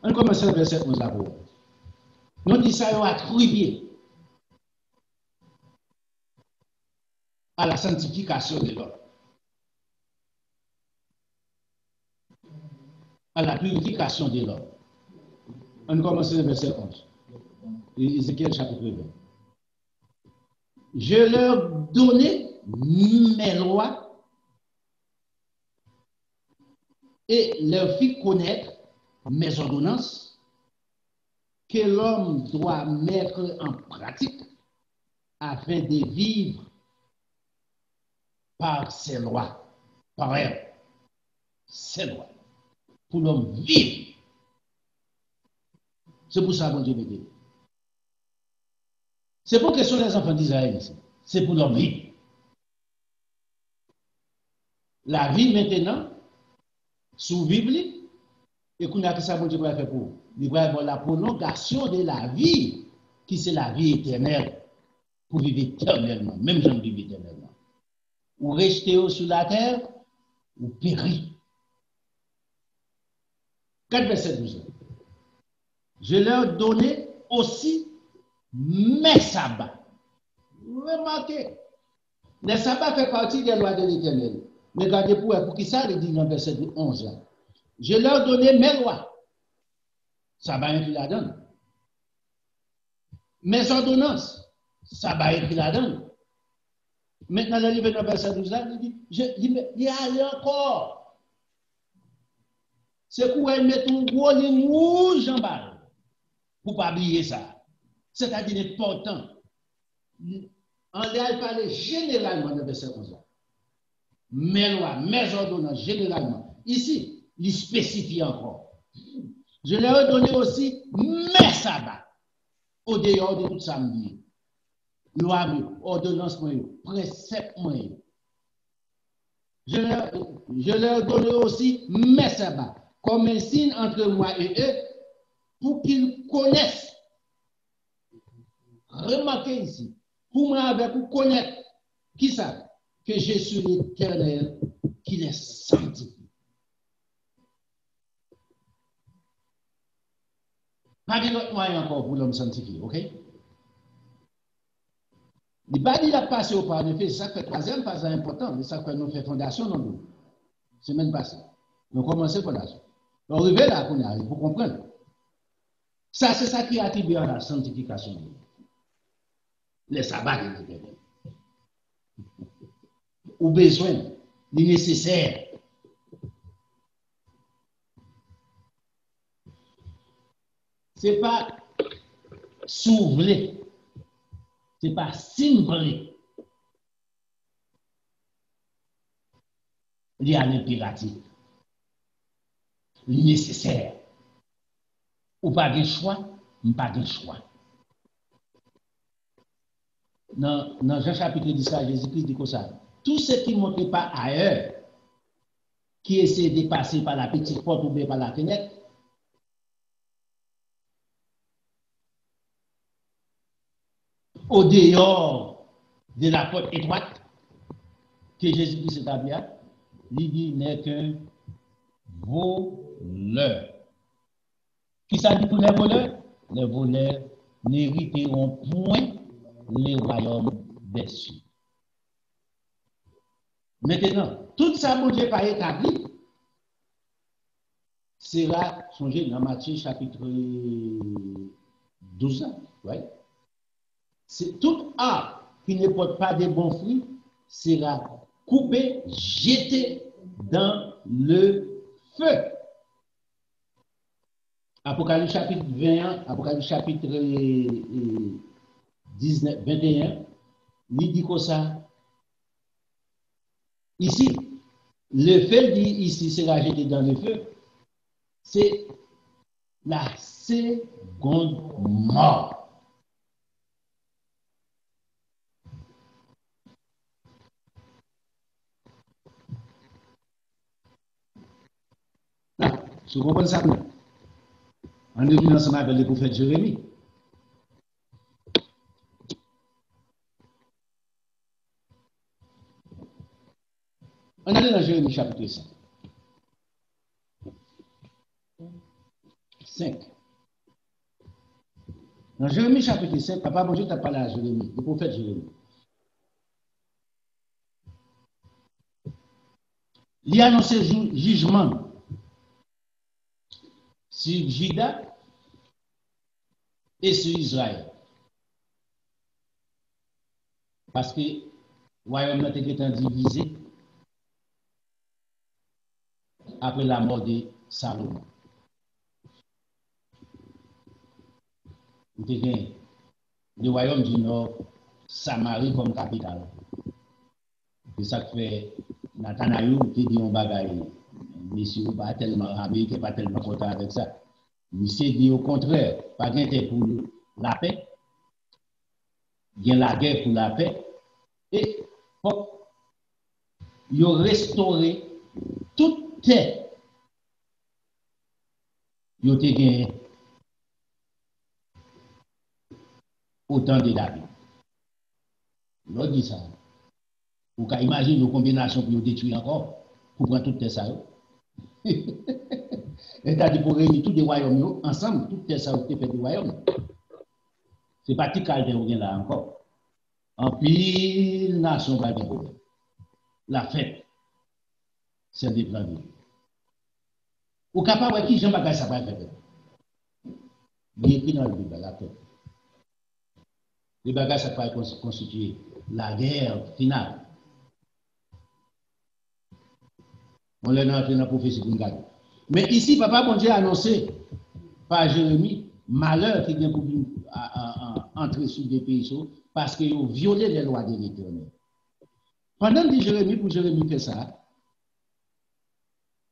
On commence le verset 11 là. Nous disons ça attribué à la sanctification de l'homme, à la purification de l'homme. On commence le verset 11. Ézéchiel chapitre 20. Je leur donnai mes lois et leur fis connaître mes ordonnances que l'homme doit mettre en pratique afin de vivre par ces lois, par elles, ces lois, pour l'homme vivre. C'est pour ça que Dieu me dit. C'est pour question des enfants d'Israël ici. C'est pour l'homme vivre. La vie maintenant, sous Bible, et qu'on a que ça, bon Dieu va faire pour. Il va y avoir la prolongation de la vie, qui c'est la vie éternelle, pour vivre éternellement, même j'en vivre éternellement. Ou rester sur la terre, ou périr. 4 verset 12. Je leur donnais aussi mes sabbats. Remarquez, les sabbats font partie des lois de l'Éternel. Regardez pour qui ça, il dit dans le verset 11 là. Je leur donnais mes lois. Sabbat inclut la donne. Mes ordonnances. Sabbat inclut la donne. Maintenant, le livre dans le verset 12 là, il dit, il y a encore. C'est pour mettre un gros ligne rouge en bas. Pour ne pas oublier ça. C'est-à-dire important. En réalité, parler généralement de verset 11. Mes lois, mes ordonnances, généralement. Ici, il spécifie encore. Je leur ai donné aussi mes sabbats. Au dehors de tout ça, loi, ordonnance, précepte. Je leur ai donné aussi mes sabbats. Comme un signe entre moi et eux, pour qu'ils connaissent. Remarquez ici, pour moi, pour connaître, qui ça? Que je suis l'Éternel qui les sanctifie. Pas de l'autre moyen encore pour l'homme sanctifié, ok? Il va dire la passé au pas, en effet, ça fait troisième pas important, mais ça fait nous fait fondation dans nous. Semaine passée. Nous commençons fondation. On arrive là qu'on arrive, pour comprendre. Ça, c'est ça qui attribue à la sanctification. Les sabbats de l'Éternel. Au besoin, le nécessaire. Ce n'est pas s'ouvrir, ce n'est pas s'imbrer. Il y a l'impératif, le nécessaire. Ou pas de choix, ou pas de choix. Dans Jean chapitre 10, Jésus-Christ dit comme ça. Tout ce qui ne montre pas ailleurs, qui essaie de passer par la petite porte ou bien par la fenêtre, au dehors de la porte étroite que Jésus-Christ établit, il dit n'est qu'un voleur. Qui ça dit pour les voleurs? Les voleurs n'hériteront point les royaumes des cieux. Maintenant, tout ça, mon Dieu, pas établi, sera songé dans Matthieu chapitre 12. Ouais. C'est tout arbre qui ne porte pas de bons fruits sera coupé, jeté dans le feu. Apocalypse chapitre 21, Apocalypse chapitre 19, 21, il dit comme ça. Ici, le feu dit ici sera jeté dans le feu. C'est la seconde mort. Si vous comprenez ça, on est venu ensemble avec le prophète Jérémie. On est dans Jérémie chapitre 5. 5. Dans Jérémie chapitre 5, Papa Bonjour t'a parlé à Jérémie, le prophète Jérémie. Il a annoncé jugement sur Juda et sur Israël. Parce que le royaume a été divisé après la mort de Salomon. Vous avez le royaume du Nord, Samarie comme capitale. C'est ça que fait Nathanaël qui dit un bagage. Monsieur pas tellement américain, pas tellement content avec ça. Monsieur dit au contraire, pas gain pour la paix, gain la guerre pour la paix, et il a restauré toute terre. Il a gagné autant de David. Il a dit ça. Vous pouvez imaginer une combinaison pour détruire encore, pour prendre toute terre ça. C'est-à-dire pour réunir tous les royaumes ensemble, toutes les sortes de fait du royaume. C'est pas tout calme de là encore. En pile, nation va bien. La fête, c'est des plans. Ou capable de qui j'aime pas ça va faire. Il est écrit dans le Bible, la fête. Les bagages, ça va constituer la guerre finale. On l'a entré dans la prophétie pour nous garder. Mais ici, Papa bon Dieu a annoncé par Jérémie, malheur qui vient pour entrer sur des pays parce qu'ils ont violé les lois de l'Éternel. Pendant que Jérémie, pour Jérémie fait ça,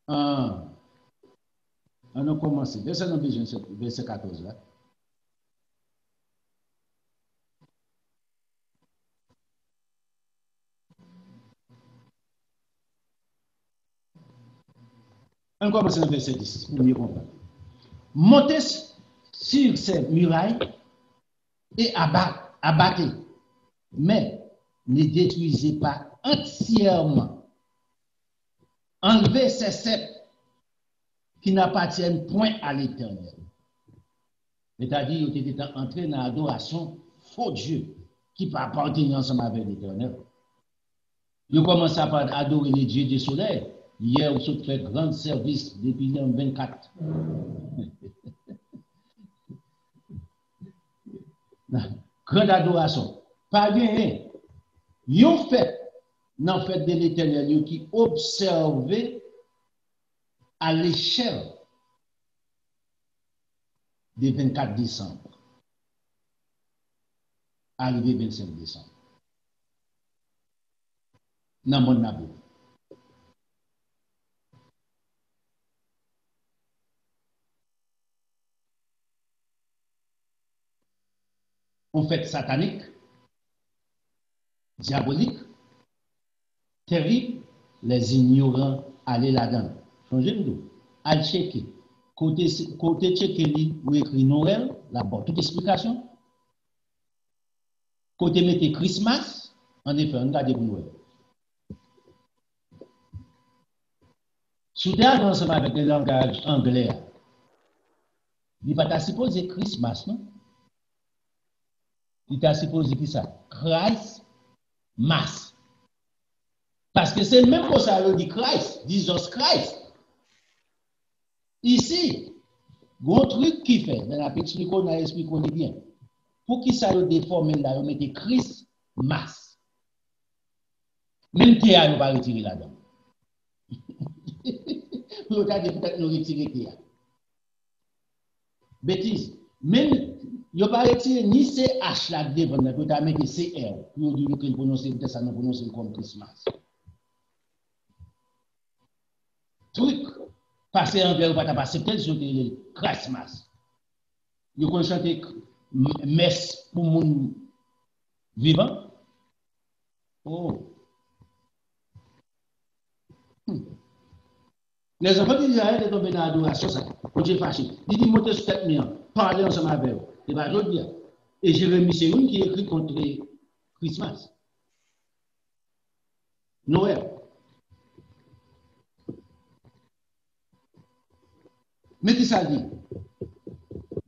on a commencé. Verset 14 là. On commence dans verset 10 pour mieux comprendre. Montez sur ces murailles et abattez, mais ne détruisez pas entièrement. Enlevez ces cèpes qui n'appartiennent point à l'Éternel. C'est-à-dire qu'ils étaient entrés dans l'adoration faux Dieu qui peut appartenir ensemble avec l'Éternel. Ils commencent à adorer les dieux du soleil. Hier, on se fait grand service depuis l'an 24. Grande adoration. Pas bien. Ils ont fait, dans le fait de l'Éternel, qui observait à l'échelle du 24 décembre, arrivé 25 décembre. Dans mon nabou. On fait satanique, diabolique, terrible, les ignorants aller là-dedans. Changez-nous. Allez checker. Côté checker, où écrit Noël, là-bas, toute explication. Côté mettez Christmas, en effet, on garde pour Noël. Soudain, ensemble avec le langage anglais, il va pas supposer Christmas, non? Il t'a supposé qui ça? Christ Mass. Parce que c'est même pour ça qu'on dit Christ, Jesus Christ. Ici, gros truc qui fait, dans la petite icône, on explique bien. Pour qui ça le déforme là, on mette Christ Mass. Même Théa, on va retirer là-dedans. Pour regarder peut-être nous retirer Théa. Bêtise. Même il n'y a pas retiré ni CH là devant, mais peut-être mettre CR. Pour dire qu'il prononce peut-être ça, nous prononce comme Christmas. Truc. Passer en anglais, on va pas accepter sur le Christmas. Vous connaissez chanter messe pour monde vivant? Oh. Les enfants d'Israël sont tombés dans l'adoration, ça. Quand j'ai fâché, il dit montez sur tête mien, parlez ensemble avec eux. Et bien, je dis. Et Jérémie, c'est une qui écrit contre Christmas. Noël. Mais qui ça dit?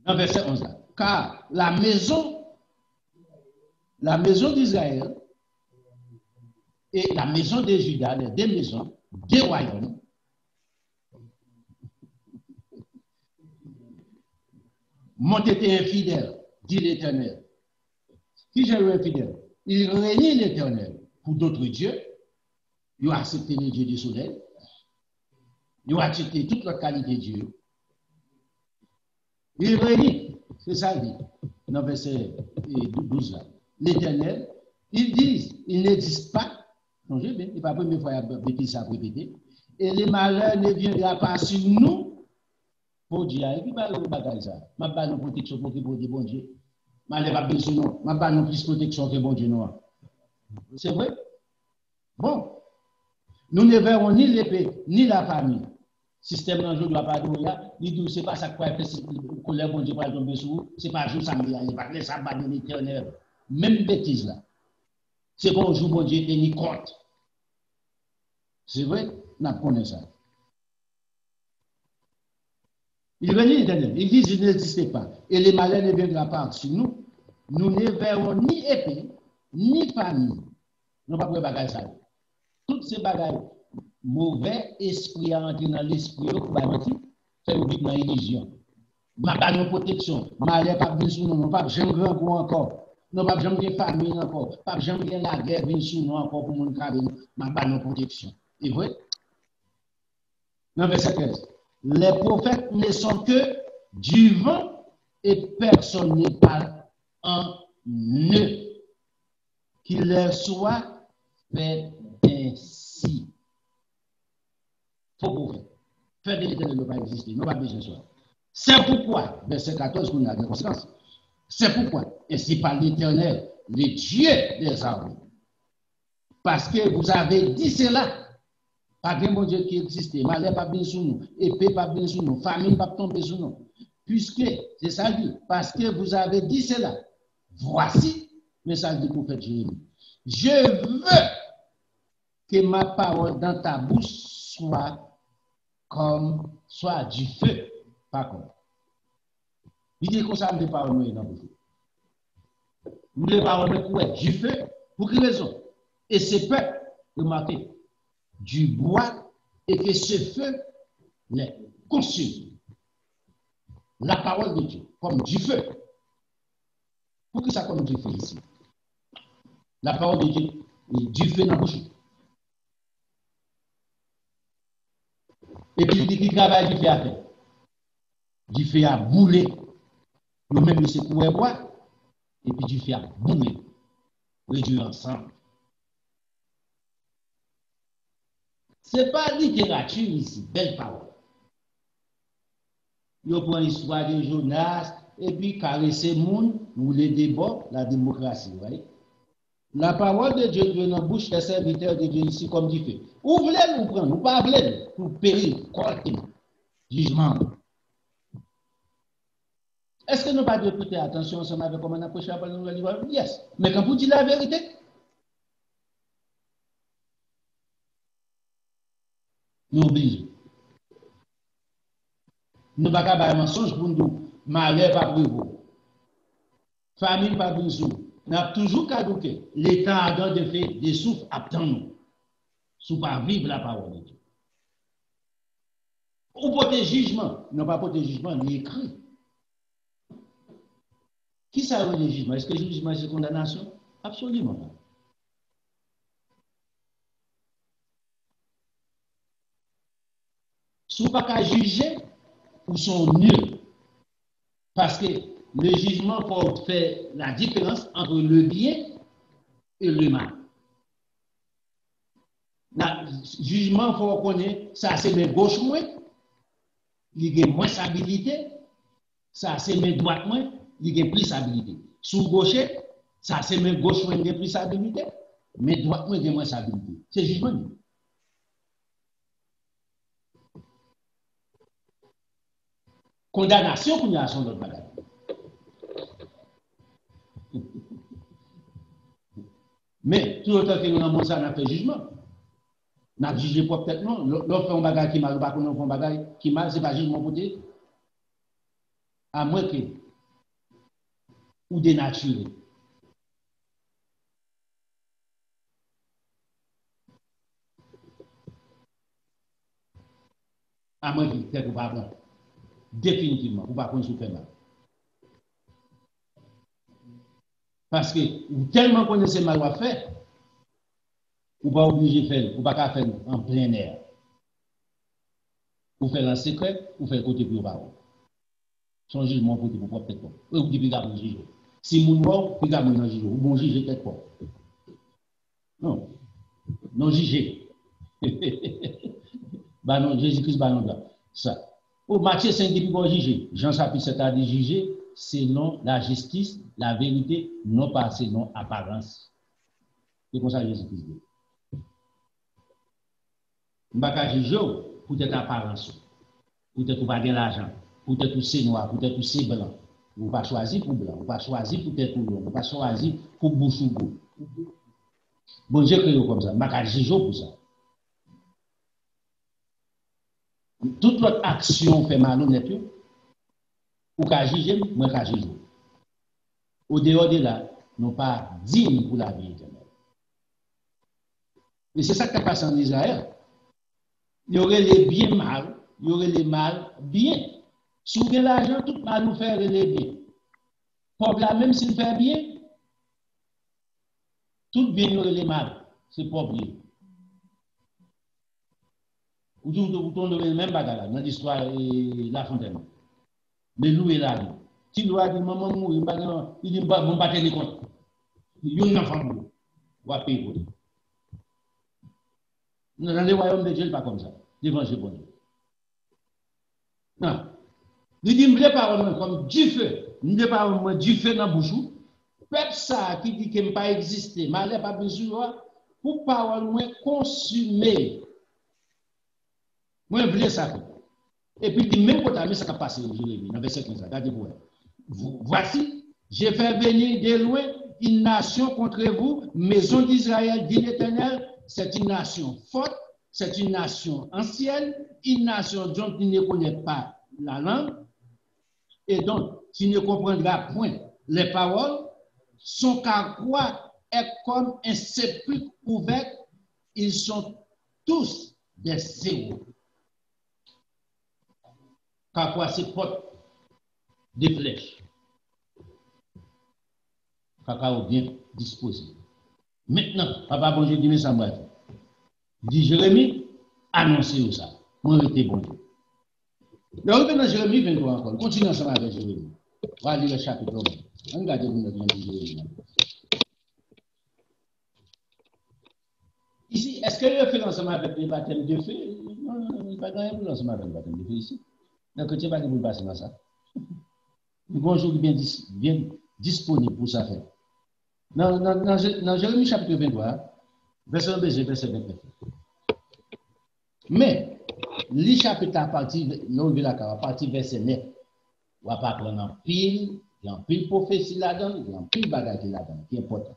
Dans verset 11 là. Car la maison d'Israël et la maison de Juda, les deux maisons, deux royaumes, m'ont été infidèles, dit l'Éternel. Qui j'ai eu infidèle? Il réunit l'Éternel pour d'autres dieux. Il a accepté les dieux du soleil. Il a accepté toute la qualité de Dieu. Il réunit, c'est ça il dit, dans verset 12 là. L'Éternel, ils ne disent pas, non, il n'est pas la première fois qu'il ça répéter, et les malheurs ne viendront pas sur nous pour dire, et puis, bah, ça, ma pas nous protection pour dire bon Dieu, ma pas besoin non, ma pas nous plus protection que bon Dieu non. C'est vrai? Bon, nous ne verrons ni l'épée, ni la famille. Système d'enjeu ne doit pas nous là, il dit, c'est pas ça quoi, colère bon Dieu va tomber sur vous, c'est pas jour samedi, il va laisser ça battre l'Éternel. Même bêtise là. C'est bon jour bon Dieu tenir compte. C'est vrai, on connaît ça. Il venait l'Éternel, il dit, il n'existe pas. Et les malheurs ne viendront pas sur nous. Nous ne verrons ni épée, ni famille. Nous ne pouvons pas bagager ça. Toutes ces bagages, mauvais esprit à entrer dans l'esprit, fait une dans l'illusion. Ma pas protection, malheur pas venir sur nous, pas jamais grand coup encore. Nous pas jamais famille encore, pas jamais la guerre venir sur nous encore pour mon carré, ma pas de protection. Et vrai? Dans verset 13. Les prophètes ne sont que du vent et personne ne parle en eux. Qu'il leur soit fait ainsi. Faut prophète. Faire de l'Éternel ne va pas exister, nous pas besoin de ça. C'est pourquoi, verset 14, qu'on a des conséquences. C'est pourquoi, ainsi par l'Éternel, le Dieu des armées. Parce que vous avez dit cela. Pas de bon Dieu qui existe, malheur pas bien sur nous, épée pas bien sur nous, famine pas tomber sur nous. Puisque, c'est ça dit, parce que vous avez dit cela, voici le message du prophète Jérémie. Je veux que ma parole dans ta bouche soit du feu, pas comme. Il dit qu'on s'en des paroles dans la bouche. Nous les paroles du feu, pour quelle raison? Et c'est peuple, remarquez, du bois et que ce feu les consume. La parole de Dieu, comme du feu. Pourquoi ça comme du feu ici? La parole de Dieu est du feu dans la bouche. Et puis, il dit qu'il travaille du feu à faire. Du feu à bouler. Nous-mêmes, c'est pour bois. Et puis, du feu à bouler. Réduire ensemble. Ce n'est pas littérature ici, belle parole. Ils prennent l'histoire de Jonas et puis caresser le monde, ou les débats, la démocratie. Voyez? La parole de Dieu dans la bouche des serviteurs de Dieu ici comme du feu. Ou voulez-nous prendre, ou pas voulez pour périr correctement. Jugement. Est-ce que nous pas de prêter attention ensemble avec comment on approche la parole de Dieu? Yes. Mais quand vous dites la vérité, nous oublions. Nous ne pouvons pas faire mensonge pour nous. Malheur pas pour vous. Famille pas pour nous. Nous avons toujours caduqué. L'État a donné de fait des souffles attend nous. Sous pas vivre la parole de Dieu. Ou porter jugement. Non pas porter jugement, il écrit. Qui ça veut le jugement? Est-ce que le jugement c'est condamnation? Absolument pas. Si vous ne pouvez pas juger, ou sont nuls. Parce que le jugement faut faire la différence entre le bien et le mal. Le jugement faut reconnaître, ça c'est le gauche moins, il y a moins stabilité, ça c'est main droite moins, il a plus stabilité. Sous gaucher, ça c'est main gauche moins, il a plus stabilité. Main droite moins, il a moins stabilité. C'est jugement. Condamnation pour nous à son autre bagage. Mais tout autant que nous avons ça, on a fait jugement. On a jugé peut-être non. L'on fait un bagage qui mal, ou pas qu'on fait un bagage qui mal, c'est pas jugement pour dire. À moins que ou dénaturé. À moins que peut-être ou pas bon. Définitivement, ou pas qu'on se fait mal. Parce que vous tellement connaissez mal à faire, vous pas obligé de faire, vous pas faire en plein air. Vous faites en secret, vous faites côté pour parole. Son jugement pour vous propre tête. Vous dites que vous juger. Si vous mort, vous gardez dans juger. Vous bon juger tête pas. Non. Non juger. Bah non, Jésus-Christ bah non là. Ça. Au Matthieu 5 dit qu'on juger. Jean chapitre 7 a dit juger selon la justice, la vérité, non pas selon apparence. C'est comme ça Jésus-Christ dit. Vous ne pouvez pas juger pour être apparence. Peut-être pas de l'argent, peut-être c'est noir, peut-être c'est blanc. Vous pas choisir pour blanc, vous pas choisir pour être long, vous pas choisir pour bouche ou goût. Bon Dieu crée comme ça, pas juger pour ça. Toute votre action fait malhonnête, ou qu'à juger, moi qu'à juger. Au dehors de là, non pas digne pour la vie éternelle. Et c'est ça qui passe en Israël. Il y aurait les bien mal. Il y aurait les mal bien. Si vous avez l'argent, tout mal nous faire les bien. Pauvre là, même s'il fait bien, tout bien, il y aurait les mal. C'est pauvre. Vous tournez le même bagage dans l'histoire de La Fontaine. Le loup est là. Si le loup a dit, maman mourir, il dit, mon bâtiment les comptes. Il y a un enfant mourir. Ou à payer pour lui. Dans les royaumes de Dieu, pas comme ça. L'évangile bon Dieu. Non. Il dit, me parole comme du feu. Me parole du feu dans la bouche. Peuple ça qui dit qu'il ne pas exister, malheur pas besoin, pour parole moins consumé. Moi, je voulais ça. Et puis, il dit, même quand tu as mis ça qui a passé au Jérémie, dans verset 15, regardez pour voici, j'ai fait venir de loin une nation contre vous, maison d'Israël, dit l'Éternel, c'est une nation forte, c'est une nation ancienne, une nation dont il ne connaît pas la langue, et donc tu ne comprendras point les paroles, son carquois est comme un sépulcre ouvert, ils sont tous des zéros. Carquois, c'est porte des flèches. Cacao bien disposé. Maintenant, papa bon Dieu dit, mais ça m'a dit. Dit Jérémie, annoncez ça. Moi, j'étais bon Dieu. Mais on dans Jérémie 23 encore. Continuez ensemble avec Jérémie. On va lire le chapitre 1. On regarde Jérémie. Ici, est-ce qu'il y a fait ensemble avec le baptême de feu? Non, il n'y a pas de rien ensemble avec le baptême de feu ici. Donc, tu n'as pas de passer dans ça. Bonjour bien disponible pour ça faire. Dans Jérémie chapitre 23, verset 1, verset 29. Mais, le chapitre à partir verset 9, on va pas prendre en pile, il y a un pile prophétie là-dedans, il y a un pile bagage là-dedans, qui est important.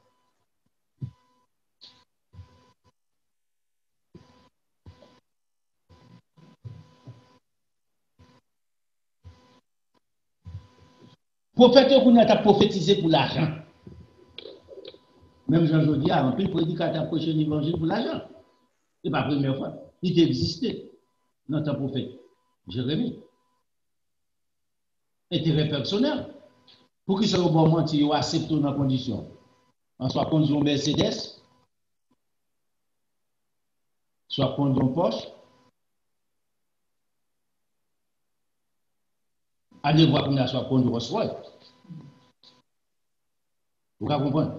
Prophète qu'on a prophétisé pour l'argent. Même Jean-Jodi a un pile prédicateur prêché l'évangile pour l'argent. Ce n'est pas la première fois. Il existait dans notre prophète Jérémie. Intérêt personnel. Pour qu'il soit au bon moment, il accepte dans la condition. En soit conduit en Mercedes, soit conduit en Porsche. Allez voir qu'on a soit conduit en Rolls-Royce. Vous comprenez?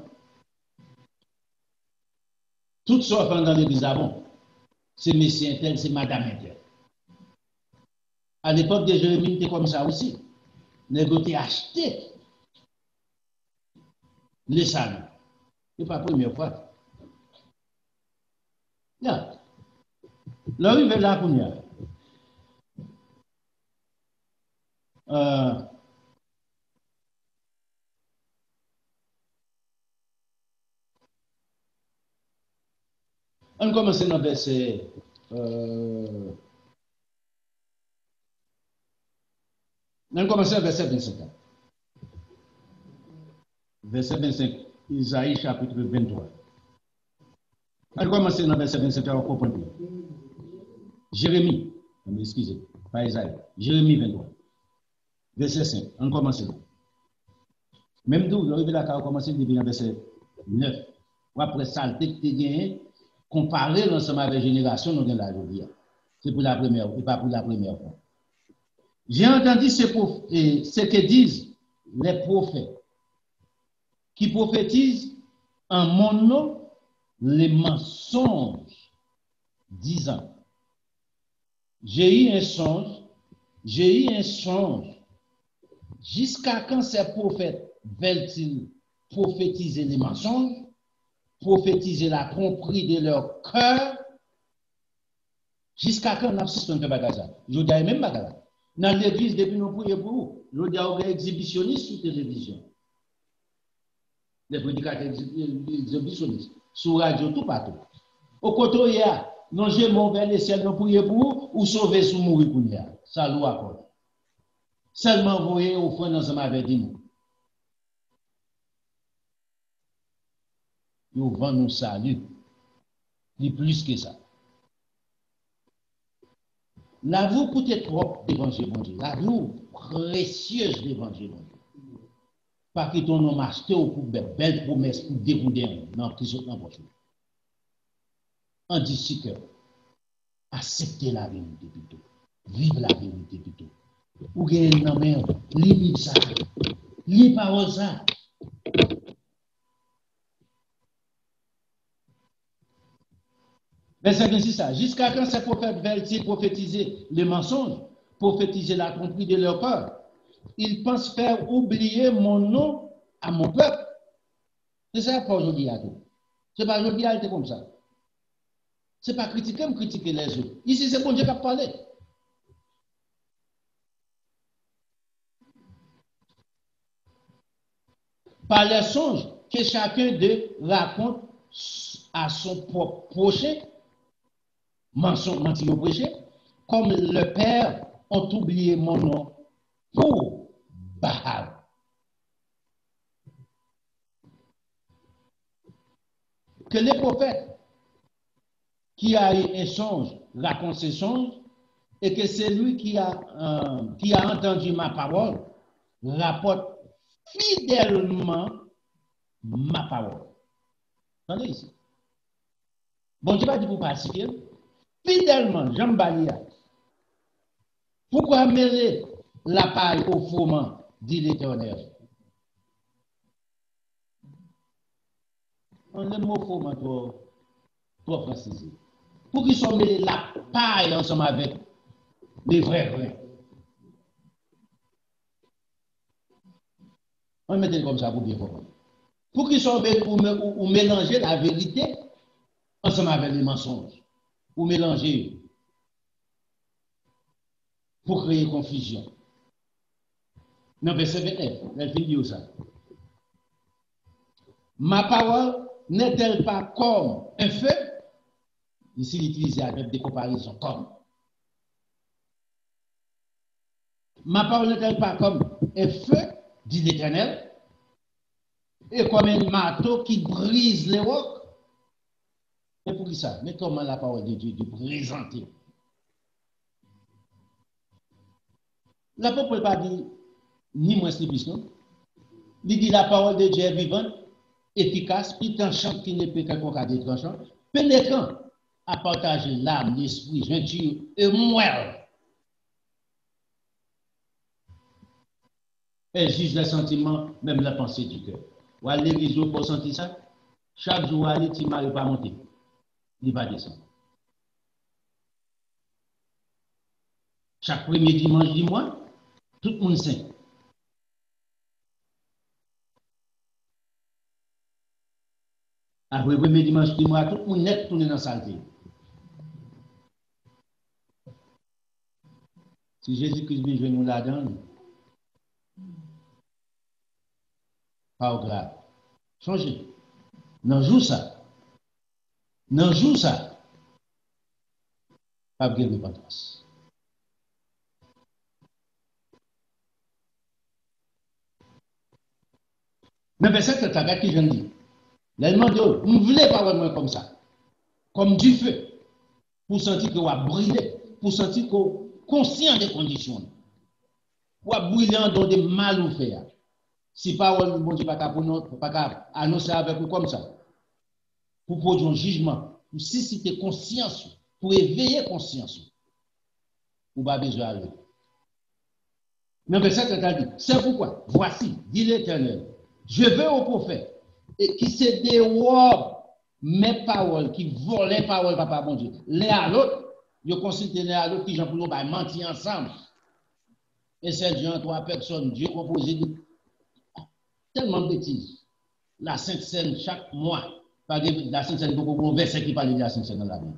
Tout ça dans l'église avant, c'est monsieur intel, c'est madame intel. À l'époque de Jérémie, c'était comme ça aussi. négocié acheter les salles. Ce n'est pas la première fois. Non. L'arrivée là qu'on y a. On commence dans le verset. On commence dans le verset 25. Verset 25, Isaïe chapitre 23. On commence dans le verset 25, on comprend plus. Jérémie, excusez, pas Isaïe, Jérémie 23. Verset 5, on commence là. Même d'où, l'arrivée là, on commence dans le verset 9. Après ça, le texte est comparé l'ensemble avec la génération, nous avons la vie. C'est pour la première fois, et pas pour la première fois. J'ai entendu ce que disent les prophètes qui prophétisent en mon nom les mensonges, disant, j'ai eu un songe, jusqu'à quand ces prophètes veulent-ils prophétiser les mensonges, prophétiser la tromperie de leur cœur, jusqu'à quand on a assisté à un bagage. Je dis même bagage. Dans l'église, depuis nous prions pour vous, je dis aux exhibitionnistes sur télévision. Les prédicateurs exhibitionnistes, sur radio, tout partout. Au côté, il y a, non, j'ai mon vers les ciels, nous prions pour vous, ou sauver sous mourir pour nous. Ça loue encore. Seulement, vous voyez, au fond, nous sommes avec nous. Nous vendons nous salut. Ni plus que ça. L'amour coûte trop d'évangile, bon Dieu. L'amour précieuse d'évangile, bon Dieu. Pas que ton nom acheté ou pour belle promesse pour dérouler dans la prison dans votre vie. On dit si que accepter la vérité plutôt. Vivre la vérité plutôt. Ou gagner une main, limite ça. Lis parole ça. Verset 26, ça. Jusqu'à quand ces prophètes veulent-ils prophétiser les mensonges, prophétiser la tromperie de leur cœur? Ils pensent faire oublier mon nom à mon peuple. C'est ça pas aujourd'hui à tout. C'est pas aujourd'hui à être comme ça. C'est pas critiquer, me critiquer les autres. Ici, c'est bon Dieu qui a parlé. Par les songes que chacun d'eux raconte à son propre prochain, mentir au péché, comme le Père ont oublié mon nom pour Baal. Que les prophètes qui a eu un songe raconte ses songes et que celui qui a entendu ma parole rapporte fidèlement ma parole. Attendez ici. Bon, Dieu va dire pour participer. Fidèlement, Jean Balia. Pourquoi mêler la paille au fourment, dit l'Éternel? On aime au fourment pour préciser. Pour qu'ils soient mêlés la paille ensemble avec les vrais grains. On met comme ça pour bien comprendre. Pour qu'ils soient mêlés ou mélanger la vérité ensemble avec les mensonges. Ou mélanger pour créer confusion. Dans verset 29, elle dit ça. Ma parole n'est-elle pas comme un feu? Ici, il utilise avec des comparaisons comme. Ma parole n'est-elle pas comme un feu, dit l'Éternel, et comme un marteau qui brise les rocs? Mais pour qui ça? Mais comment la parole de Dieu est présentée? L'apôtre pas dit ni moins ni plus, non? Il dit la parole de Dieu est vivante, efficace, puis tranchant qui ne peut qu'un cas de tranchant, pénétrant à partager l'âme, l'esprit, jointure et moelle. Elle juge les sentiments, même la pensée du cœur. Ou à l'église pour sentir ça, chaque jour, aller, tu ne pas monter. Il va descendre. Chaque premier dimanche du mois, tout le monde sait. Après le premier dimanche du mois, tout le monde net tourné dans la saleté. Si Jésus-Christ vient nous là-dedans, pas grave. Changez. Dans le jour ça. Dans le jour ça. Pas de repentance. Mais verset 34 qui vient dire. Là, il m'a dit, vous ne voulez pas voir comme ça. Comme du feu. Pour sentir que vous avez brûlé. Pour sentir que vous êtes conscient des conditions. Vous avez brûlé en dehors de mal ou faire. Si parole, bon Dieu, pas annoncer avec vous comme ça. Pour produire un jugement. Pour susciter conscience. Pour éveiller conscience. Vous n'avez pas besoin de mais verset 34 dit, c'est pourquoi, voici, dit l'Éternel, je veux au prophète et qui se dérobe mes paroles, qui volent les paroles, papa bon Dieu, l'un à l'autre, je considère l'un à l'autre qui j'en pour nous mentir ensemble. Et c'est Dieu en trois personnes, Dieu composé de tellement de bêtises. La Sainte Seine, chaque mois, la Sainte Seine, beaucoup de versets qui parlent de la Sainte Seine dans la Bible.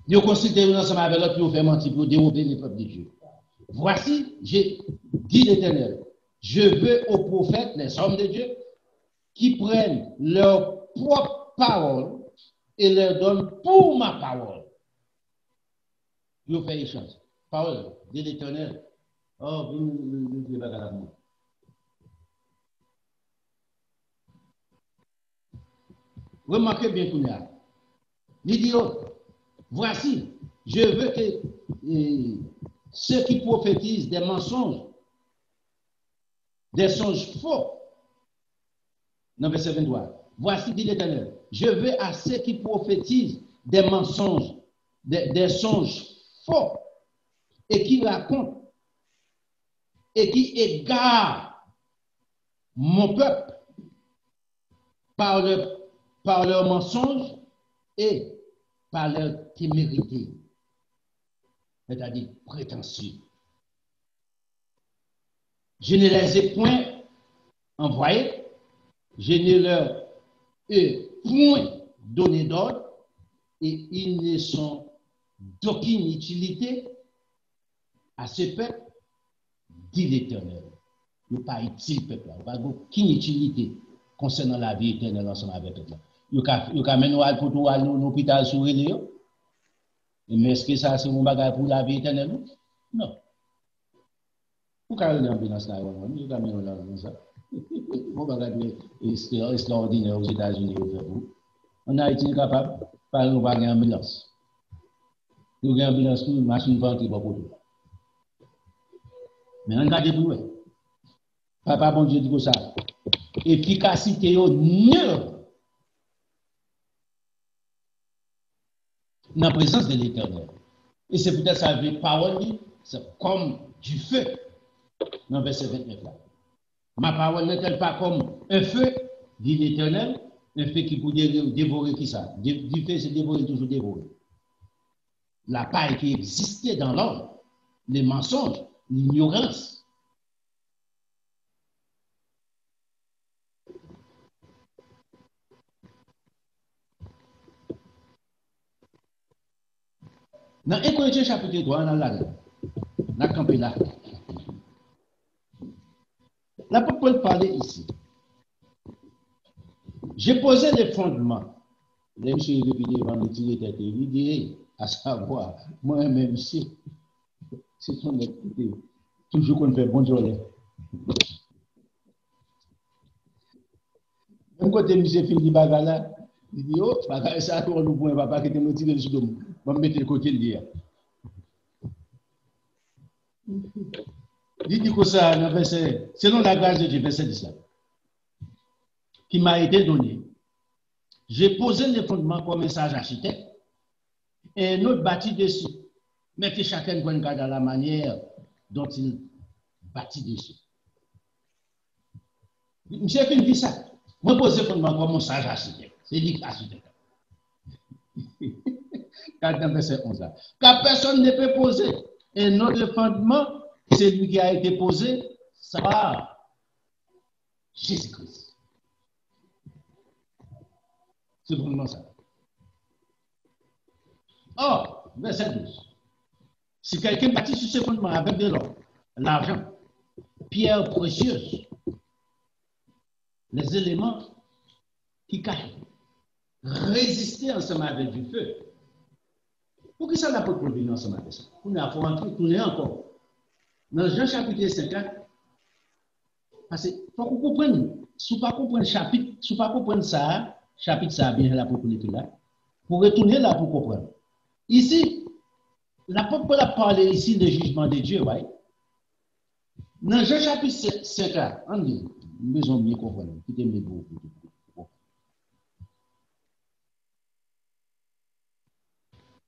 Dieu considère ensemble avec l'autre pour faire mentir, pour dérober les peuples de Dieu. Voici, j'ai dit l'Éternel, je veux aux prophètes, les hommes de Dieu, qui prennent leur propre parole et leur donnent pour ma parole. Vous faites échange. Parole de l'Éternel. Oh, vous ne pas la moi. Remarquez bien qu'on a. Il dit, oh, voici, je veux que ceux qui prophétisent des mensonges, des songes faux. Dans verset 23. Voici, dit l'Éternel, je veux à ceux qui prophétisent des mensonges, des songes faux, et qui racontent, et qui égarent mon peuple par leur mensonge et par leur témérité, c'est-à-dire prétentieux. Je ne les ai point envoyés, je ne leur ai point donné d'ordre, et ils ne sont d'aucune utilité à ce peuple, dit l'Éternel. Il n'est pas utile, peuple. Il n'y a aucune utilité concernant la vie éternelle ensemble avec le peuple. Il y a même pour aller à l'hôpital sur les mais est-ce que ça, c'est mon bagage pour la vie éternelle? Non. Pourquoi aller en ambulance là? Il y a même dans ça. Mon bagage est extraordinaire aux États-Unis. En Haïti, est capable de parler de bagage en ambulance. Nous avons une ambulance, une machine ventile pour tout. Mais on regarde pour vous. Papa, bon Dieu, dit ça. Efficacité au nulle dans la présence de l'Éternel. Et c'est peut-être ça, avec parole, c'est comme du feu. Dans le verset 29 là. Ma parole n'est-elle pas comme un feu, dit l'Éternel, un feu qui peut dévorer qui ça? Du feu, c'est dévorer, toujours dévorer. La paille qui existait dans l'homme, les mensonges, l'ignorance. Dans 1 Corinthiens chapitre 3, on a la campé là. L'apôtre Paul parlait ici. J'ai posé les fondements. Les monsieur répété devant le tirer tête l'idée, à savoir, moi-même, c'est son écouté. Toujours qu'on fait bon journée. Même quand monsieur Philippe dit bagarre là, il dit, oh, bagarre ça, on nous point papa qui te me tire dessus de moi. On va mettre le côté de l'hier. Il dit que ça, selon la grâce de Dieu, verset 10 là, qui m'a été donné, j'ai posé les fondements comme message architecte et un autre bâti dessus. Mais que chacun regarde dans la manière dont il bâtit dessus. Monsieur qui me dit ça, moi pose les fondements comme message architecte. C'est lui architecte. Dans verset 11 là. Car personne ne peut poser un autre fondement, c'est lui qui a été posé, ça va. Jésus-Christ. C'est vraiment ça. Or, verset 12. Si quelqu'un bâtit sur ce fondement avec de l'or, l'argent, pierres précieuses, les éléments qui cachent, résister ensemble avec du feu. Pour que ça n'a pas produit ensemble avec ça? On a pour entrer, tourner encore. Dans Jean chapitre 50, parce que faut qu'on comprenne, si vous ne comprenez pas chapitre, si vous ne comprenez pas ça, chapitre ça bien là pour connaître là, pour retourner là pour comprendre. Ici, l'apôtre Paul a parlé ici de jugement de Dieu, ouais. Dans Jean chapitre 50, on dit, nous avons bien comprendre, écoutez mes mots.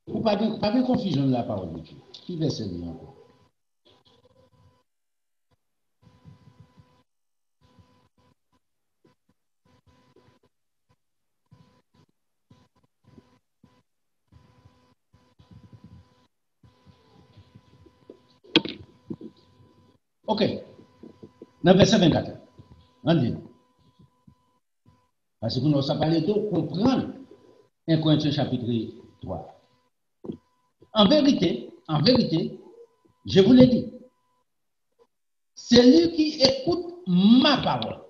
Pour pas de confusion de la parole de Dieu. Qui verset lui encore? Ok. Dans le verset 24, on dit. Parce que nous avons parlé de comprendre 1 Corinthiens chapitre 3. En vérité, je vous l'ai dit, celui qui écoute ma parole,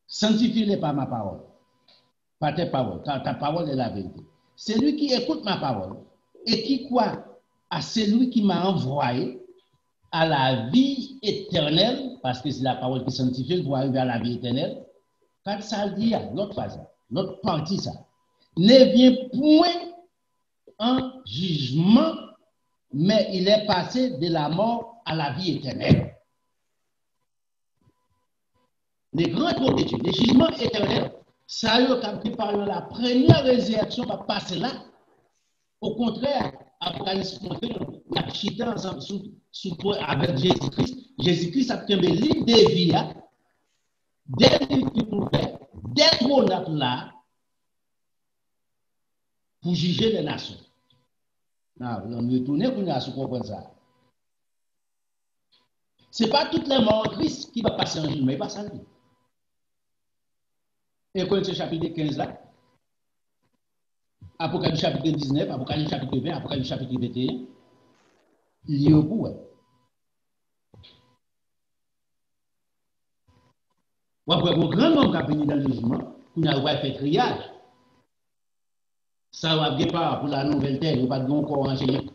sanctifie-les par ma parole, par tes paroles, car ta parole est la vérité. Celui qui écoute ma parole et qui croit à celui qui m'a envoyé à la vie éternelle, parce que c'est la parole qui sanctifie pour arriver à la vie éternelle, quand ça dit, l'autre phase, l'autre partie, ça, ne vient point en jugement, mais il est passé de la mort à la vie éternelle. Les grands trônes de Dieu, les jugements éternels, ça y est, quand par la première résurrection va passer là. Au contraire, Apocalypse montre qu'on a chité ensemble avec Jésus-Christ. Jésus-Christ a pris le livre de vie, des livres qui pouvaient, des trônes là, pour juger les nations. Non, on retourne pour nous comprendre ça. Ce n'est pas toutes les morts en Christ qui vont passer en jugement, il va ça. Et Corinthiens chapitre 15 là, Apocalypse chapitre 19, Apocalypse chapitre 20, Apocalypse chapitre 21, il y a au bout. Ou après, un grand nombre qui a venu dans le jugement, qu'on a fait triage. Ça va bien pas pour la nouvelle terre, il n'y a pas de bon corps enchaîné.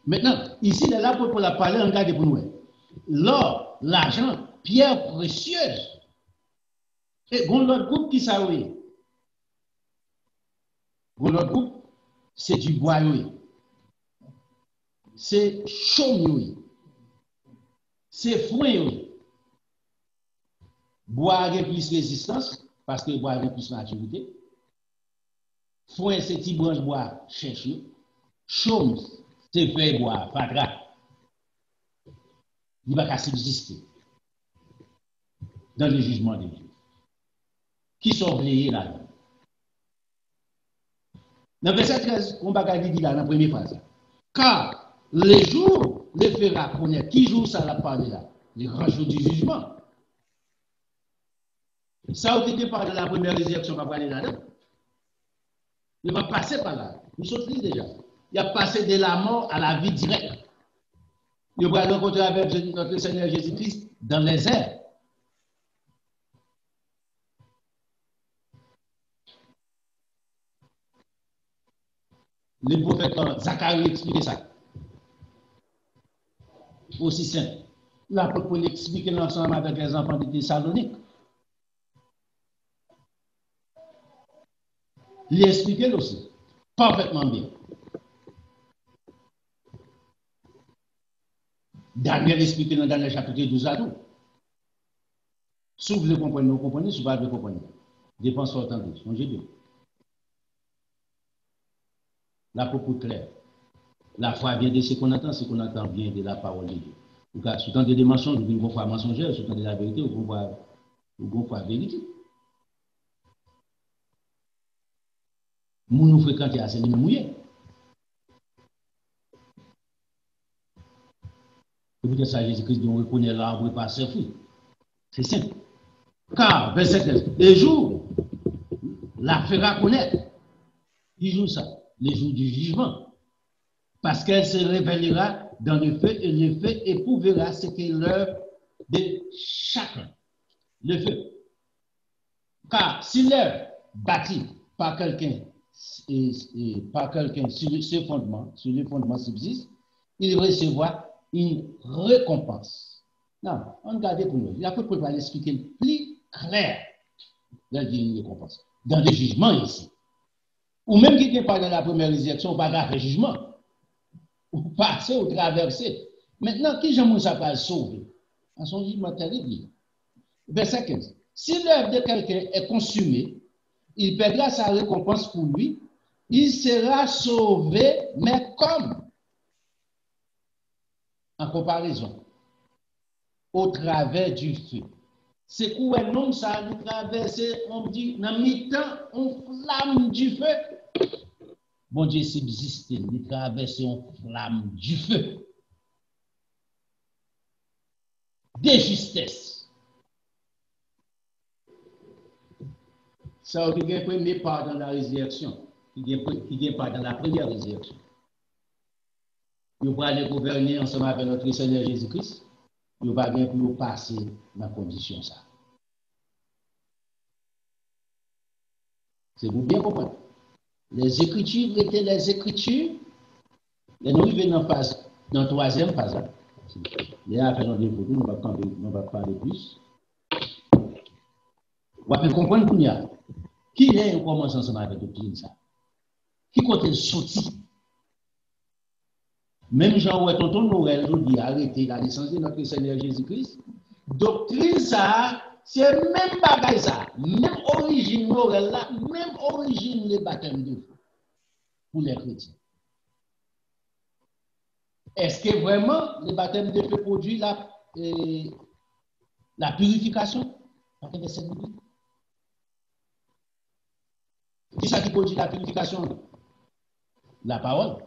Maintenant, ici, là, pour la parler, regardez pour nous. L'or, l'argent, pierre précieuse. Et l'autre groupe qui ça, oui. L'autre groupe, c'est du bois, oui. C'est chaume, oui. C'est foin, oui. Bois a plus résistance, parce que bois a plus maturité. Foin, c'est petit branche bois, cherche. Chaume, c'est feuille bois, fatra. Il va subsister dans le jugement de Dieu. Qui sont relayés là. Dans le verset 13, on va dit là, dans la première phrase. Car les jours les fera connaître. Qui joue ça la parole là? Les grands jours du jugement. Ça a été parlé de la première résurrection, on va parler là-dedans. Il va passer par là. Nous sommes déjà. Il a passé de la mort à la vie directe. Il va rencontrer avec notre Seigneur Jésus-Christ dans les airs. Le prophète Zacharie expliquait ça. Aussi simple. L'apôtre Paul expliquer l'ensemble avec les enfants de Thessalonique. Il expliquait aussi. Parfaitement bien. Daniel expliquait dans le chapitre 12 à 12. Si vous voulez comprendre, vous comprenez. Si vous ne voulez pas comprendre, dépense sur autant de songez bien. La propos claire. La foi vient de ce qu'on entend bien de la parole de Dieu. Car si vous entendez des mensonges, vous ne foi mensongère, si vous entendez la vérité, vous ne foi vérité. Nous nous fréquentons assez de mouillés. Et vous dites ça, Jésus-Christ, on reconnaît l'arbre et pas ses fruits. C'est simple. Car, verset 15, les jours la fera connaître. Qui joue ça? Les jours du jugement. Parce qu'elle se révélera dans le feu et le feu éprouvera ce qu'est l'œuvre de chacun. Le feu. Car si l'œuvre bâtie par quelqu'un sur le fondement subsiste, il recevra une récompense. Non, on regarde pour nous. L'apôtre va l'expliquer plus clair dans une récompense. Dans le jugement ici. Ou même qui n'est pas dans la première résurrection, on va faire le jugement. Ou passer ou traverser. Maintenant, qui j'aime ça va sauver? En son jugement terrible. Verset 15. Si l'œuvre de quelqu'un est consumée, il perdra sa récompense pour lui. Il sera sauvé, mais comme? En comparaison, au travers du feu. C'est quoi un homme ça nous traverse, on dit, dans mi-temps, on flamme du feu. Bon Dieu subsiste, il traverse une flamme du feu. Des justesses. Ça qui est premier part dans la résurrection, qui est part dans la première résurrection. Nous allons gouverner ensemble avec notre Seigneur Jésus-Christ. Nous allons pour passer dans la condition ça. C'est vous bien comprendre. Les Écritures étaient les Écritures. Et nous arrivons dans la troisième phase. Les affaires dans les photos, nous va parler plus. Vous allez comprendre qu'il y a. Qui est en commençant ensemble avec le doctrine ça? Qui compte le sorti? Même Jean ou tonton Noël nous dit arrêtez la naissance de notre Seigneur Jésus-Christ. Doctrine ça, c'est même bagaille ça. Même origine Noël là, même origine le baptême de feu pour les chrétiens. Est-ce que vraiment le baptême de feu produit la purification? Qui ça qui produit la purification? La parole.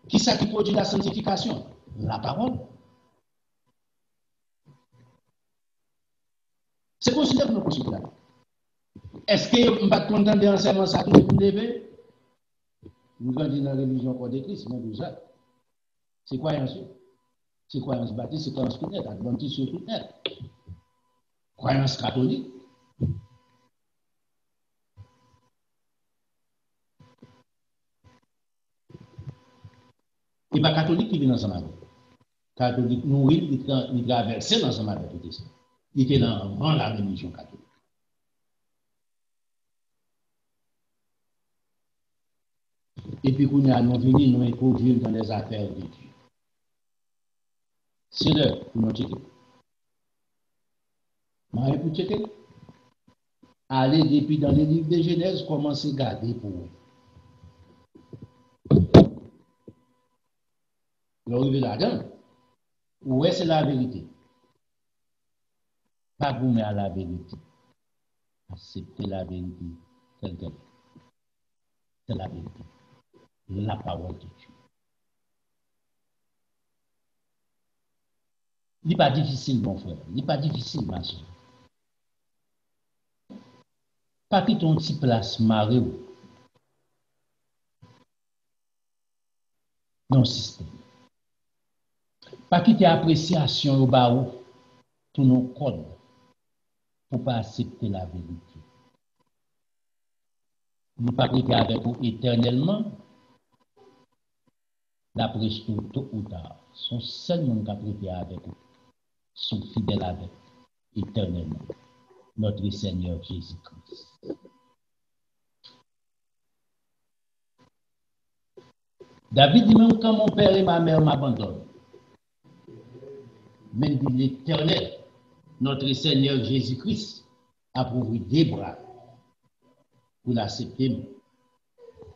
Qui ça qui produit la sanctification? La parole. C'est considéré pour nous considérer. Est-ce que nous ne pas content de l'enseignement ça tout le lever? Nous grandissons dans la religion corps de Christ, non ça. C'est croyance. C'est croyance baptiste, c'est croyance tout net, adventiste sur tout net. Croyance catholique. Et pas catholique qui vient ensemble avec. Catholique, nous, il traverse ensemble avec tout ça. Il était dans la religion catholique. Et puis, quand nous allons venir, nous introduire dans les affaires de Dieu. C'est l'heure pour nous checker. Marie pour checker. Allez depuis dans les livres de Genèse, commencez à garder pour vous. L'arrivée là-dedans, où est-ce la vérité? Pas vous mais à la vérité. Acceptez la vérité telle qu'elle est. C'est la vérité. La parole de Dieu. Il n'est pas difficile, mon frère. Il n'est pas difficile, ma soeur. Pas quitter ton petit place marée dans le système. Pas quitter appréciation au barreau, tous nos codes, pour ne pas accepter la vérité. Nous ne pas quitter avec vous éternellement, d'après tout, tôt ou tard. Son seul monde qui a prêté avec vous, sont fidèles avec éternellement, notre Seigneur Jésus-Christ. David dit même quand mon père et ma mère m'abandonnent, même dit l'Éternel, notre Seigneur Jésus-Christ, a ouvert des bras pour l'accepter.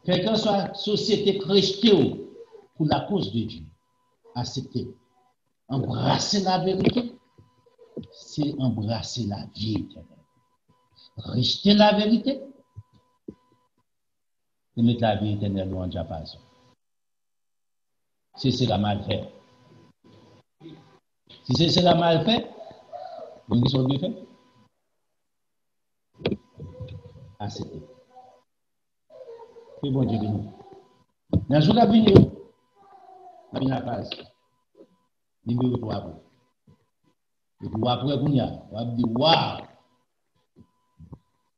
Quelle que soit la société chrétienne pour la cause de Dieu, accepter. Embrasser la vérité, c'est embrasser la vie éternelle. Rejeter la vérité, c'est mettre la vie éternelle loin de la passion. Si c'est la mal fait. Si c'est la mal fait, nous sommes bien fait. accepté. Que bon Dieu béni. Dans le jour d'avenir, la bien page, numéro 3. Et puis après, on va dire, waouh,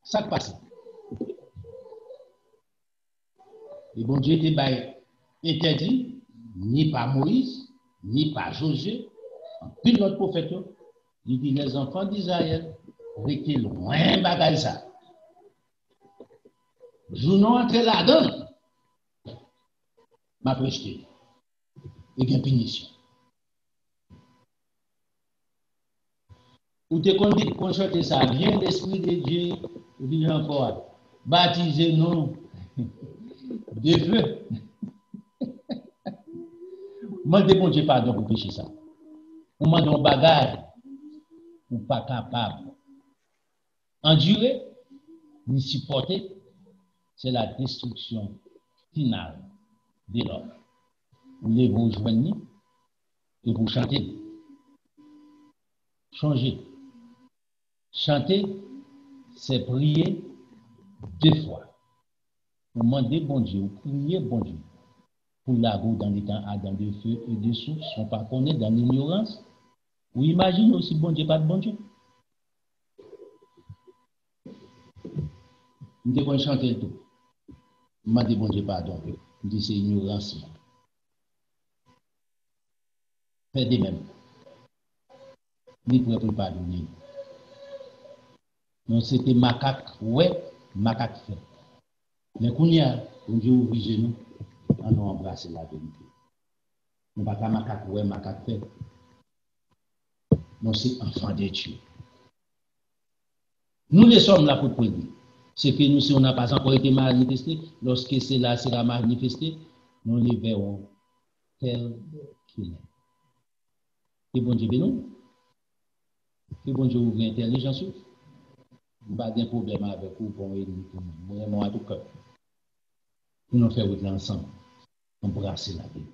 ça passe. Et bon Dieu était interdit, ni par Moïse, ni par Josué, puis notre prophète, il dit les enfants d'Israël, restez loin de ça. Je n'ai entré là-dedans, m'a projeté, et une punition. Ou te qu'on chante ça, vient l'Esprit de Dieu, ou bien encore, baptisez-nous de feu. Moi, de bon Dieu pardon pour pécher ça. On m'a donné un bagage, ou pas capable. Endurer, ni supporter, c'est la destruction finale de l'homme. Vous les vous joignez et vous chantez. Changez. Chanter, c'est prier 2 fois. Vous demandez bon Dieu, vous priez bon Dieu. Pour la roue dans les temps Adam de feu et de souffle, sont pas connaître dans l'ignorance. Vous imaginez aussi bon Dieu, pas de bon Dieu. Nous devons chanter tout. Vous demandez bon Dieu pardon. Vous dites c'est ignorance. Faites de même. Ni pour pardonner. Donc c'était macaque, ouais, macaque fait. Mais quand il y a, bon Dieu ouvre les genoux, on a embrassé la vérité. Nous ne pas macaque, ouais, macaque fait. Non, c'est enfant de Dieu. Nous les sommes là pour prier. C'est que nous, si on n'a pas encore été manifesté, lorsque cela sera manifesté, nous les verrons tel qu'il est. Et bon Dieu, nous. Et bon Dieu, ouvre l'intelligence. Nous n'avons pas de problème avec vous pour nous. Nous avons à tout cœur. Nous nous faisons ensemble. Embrasser la vie.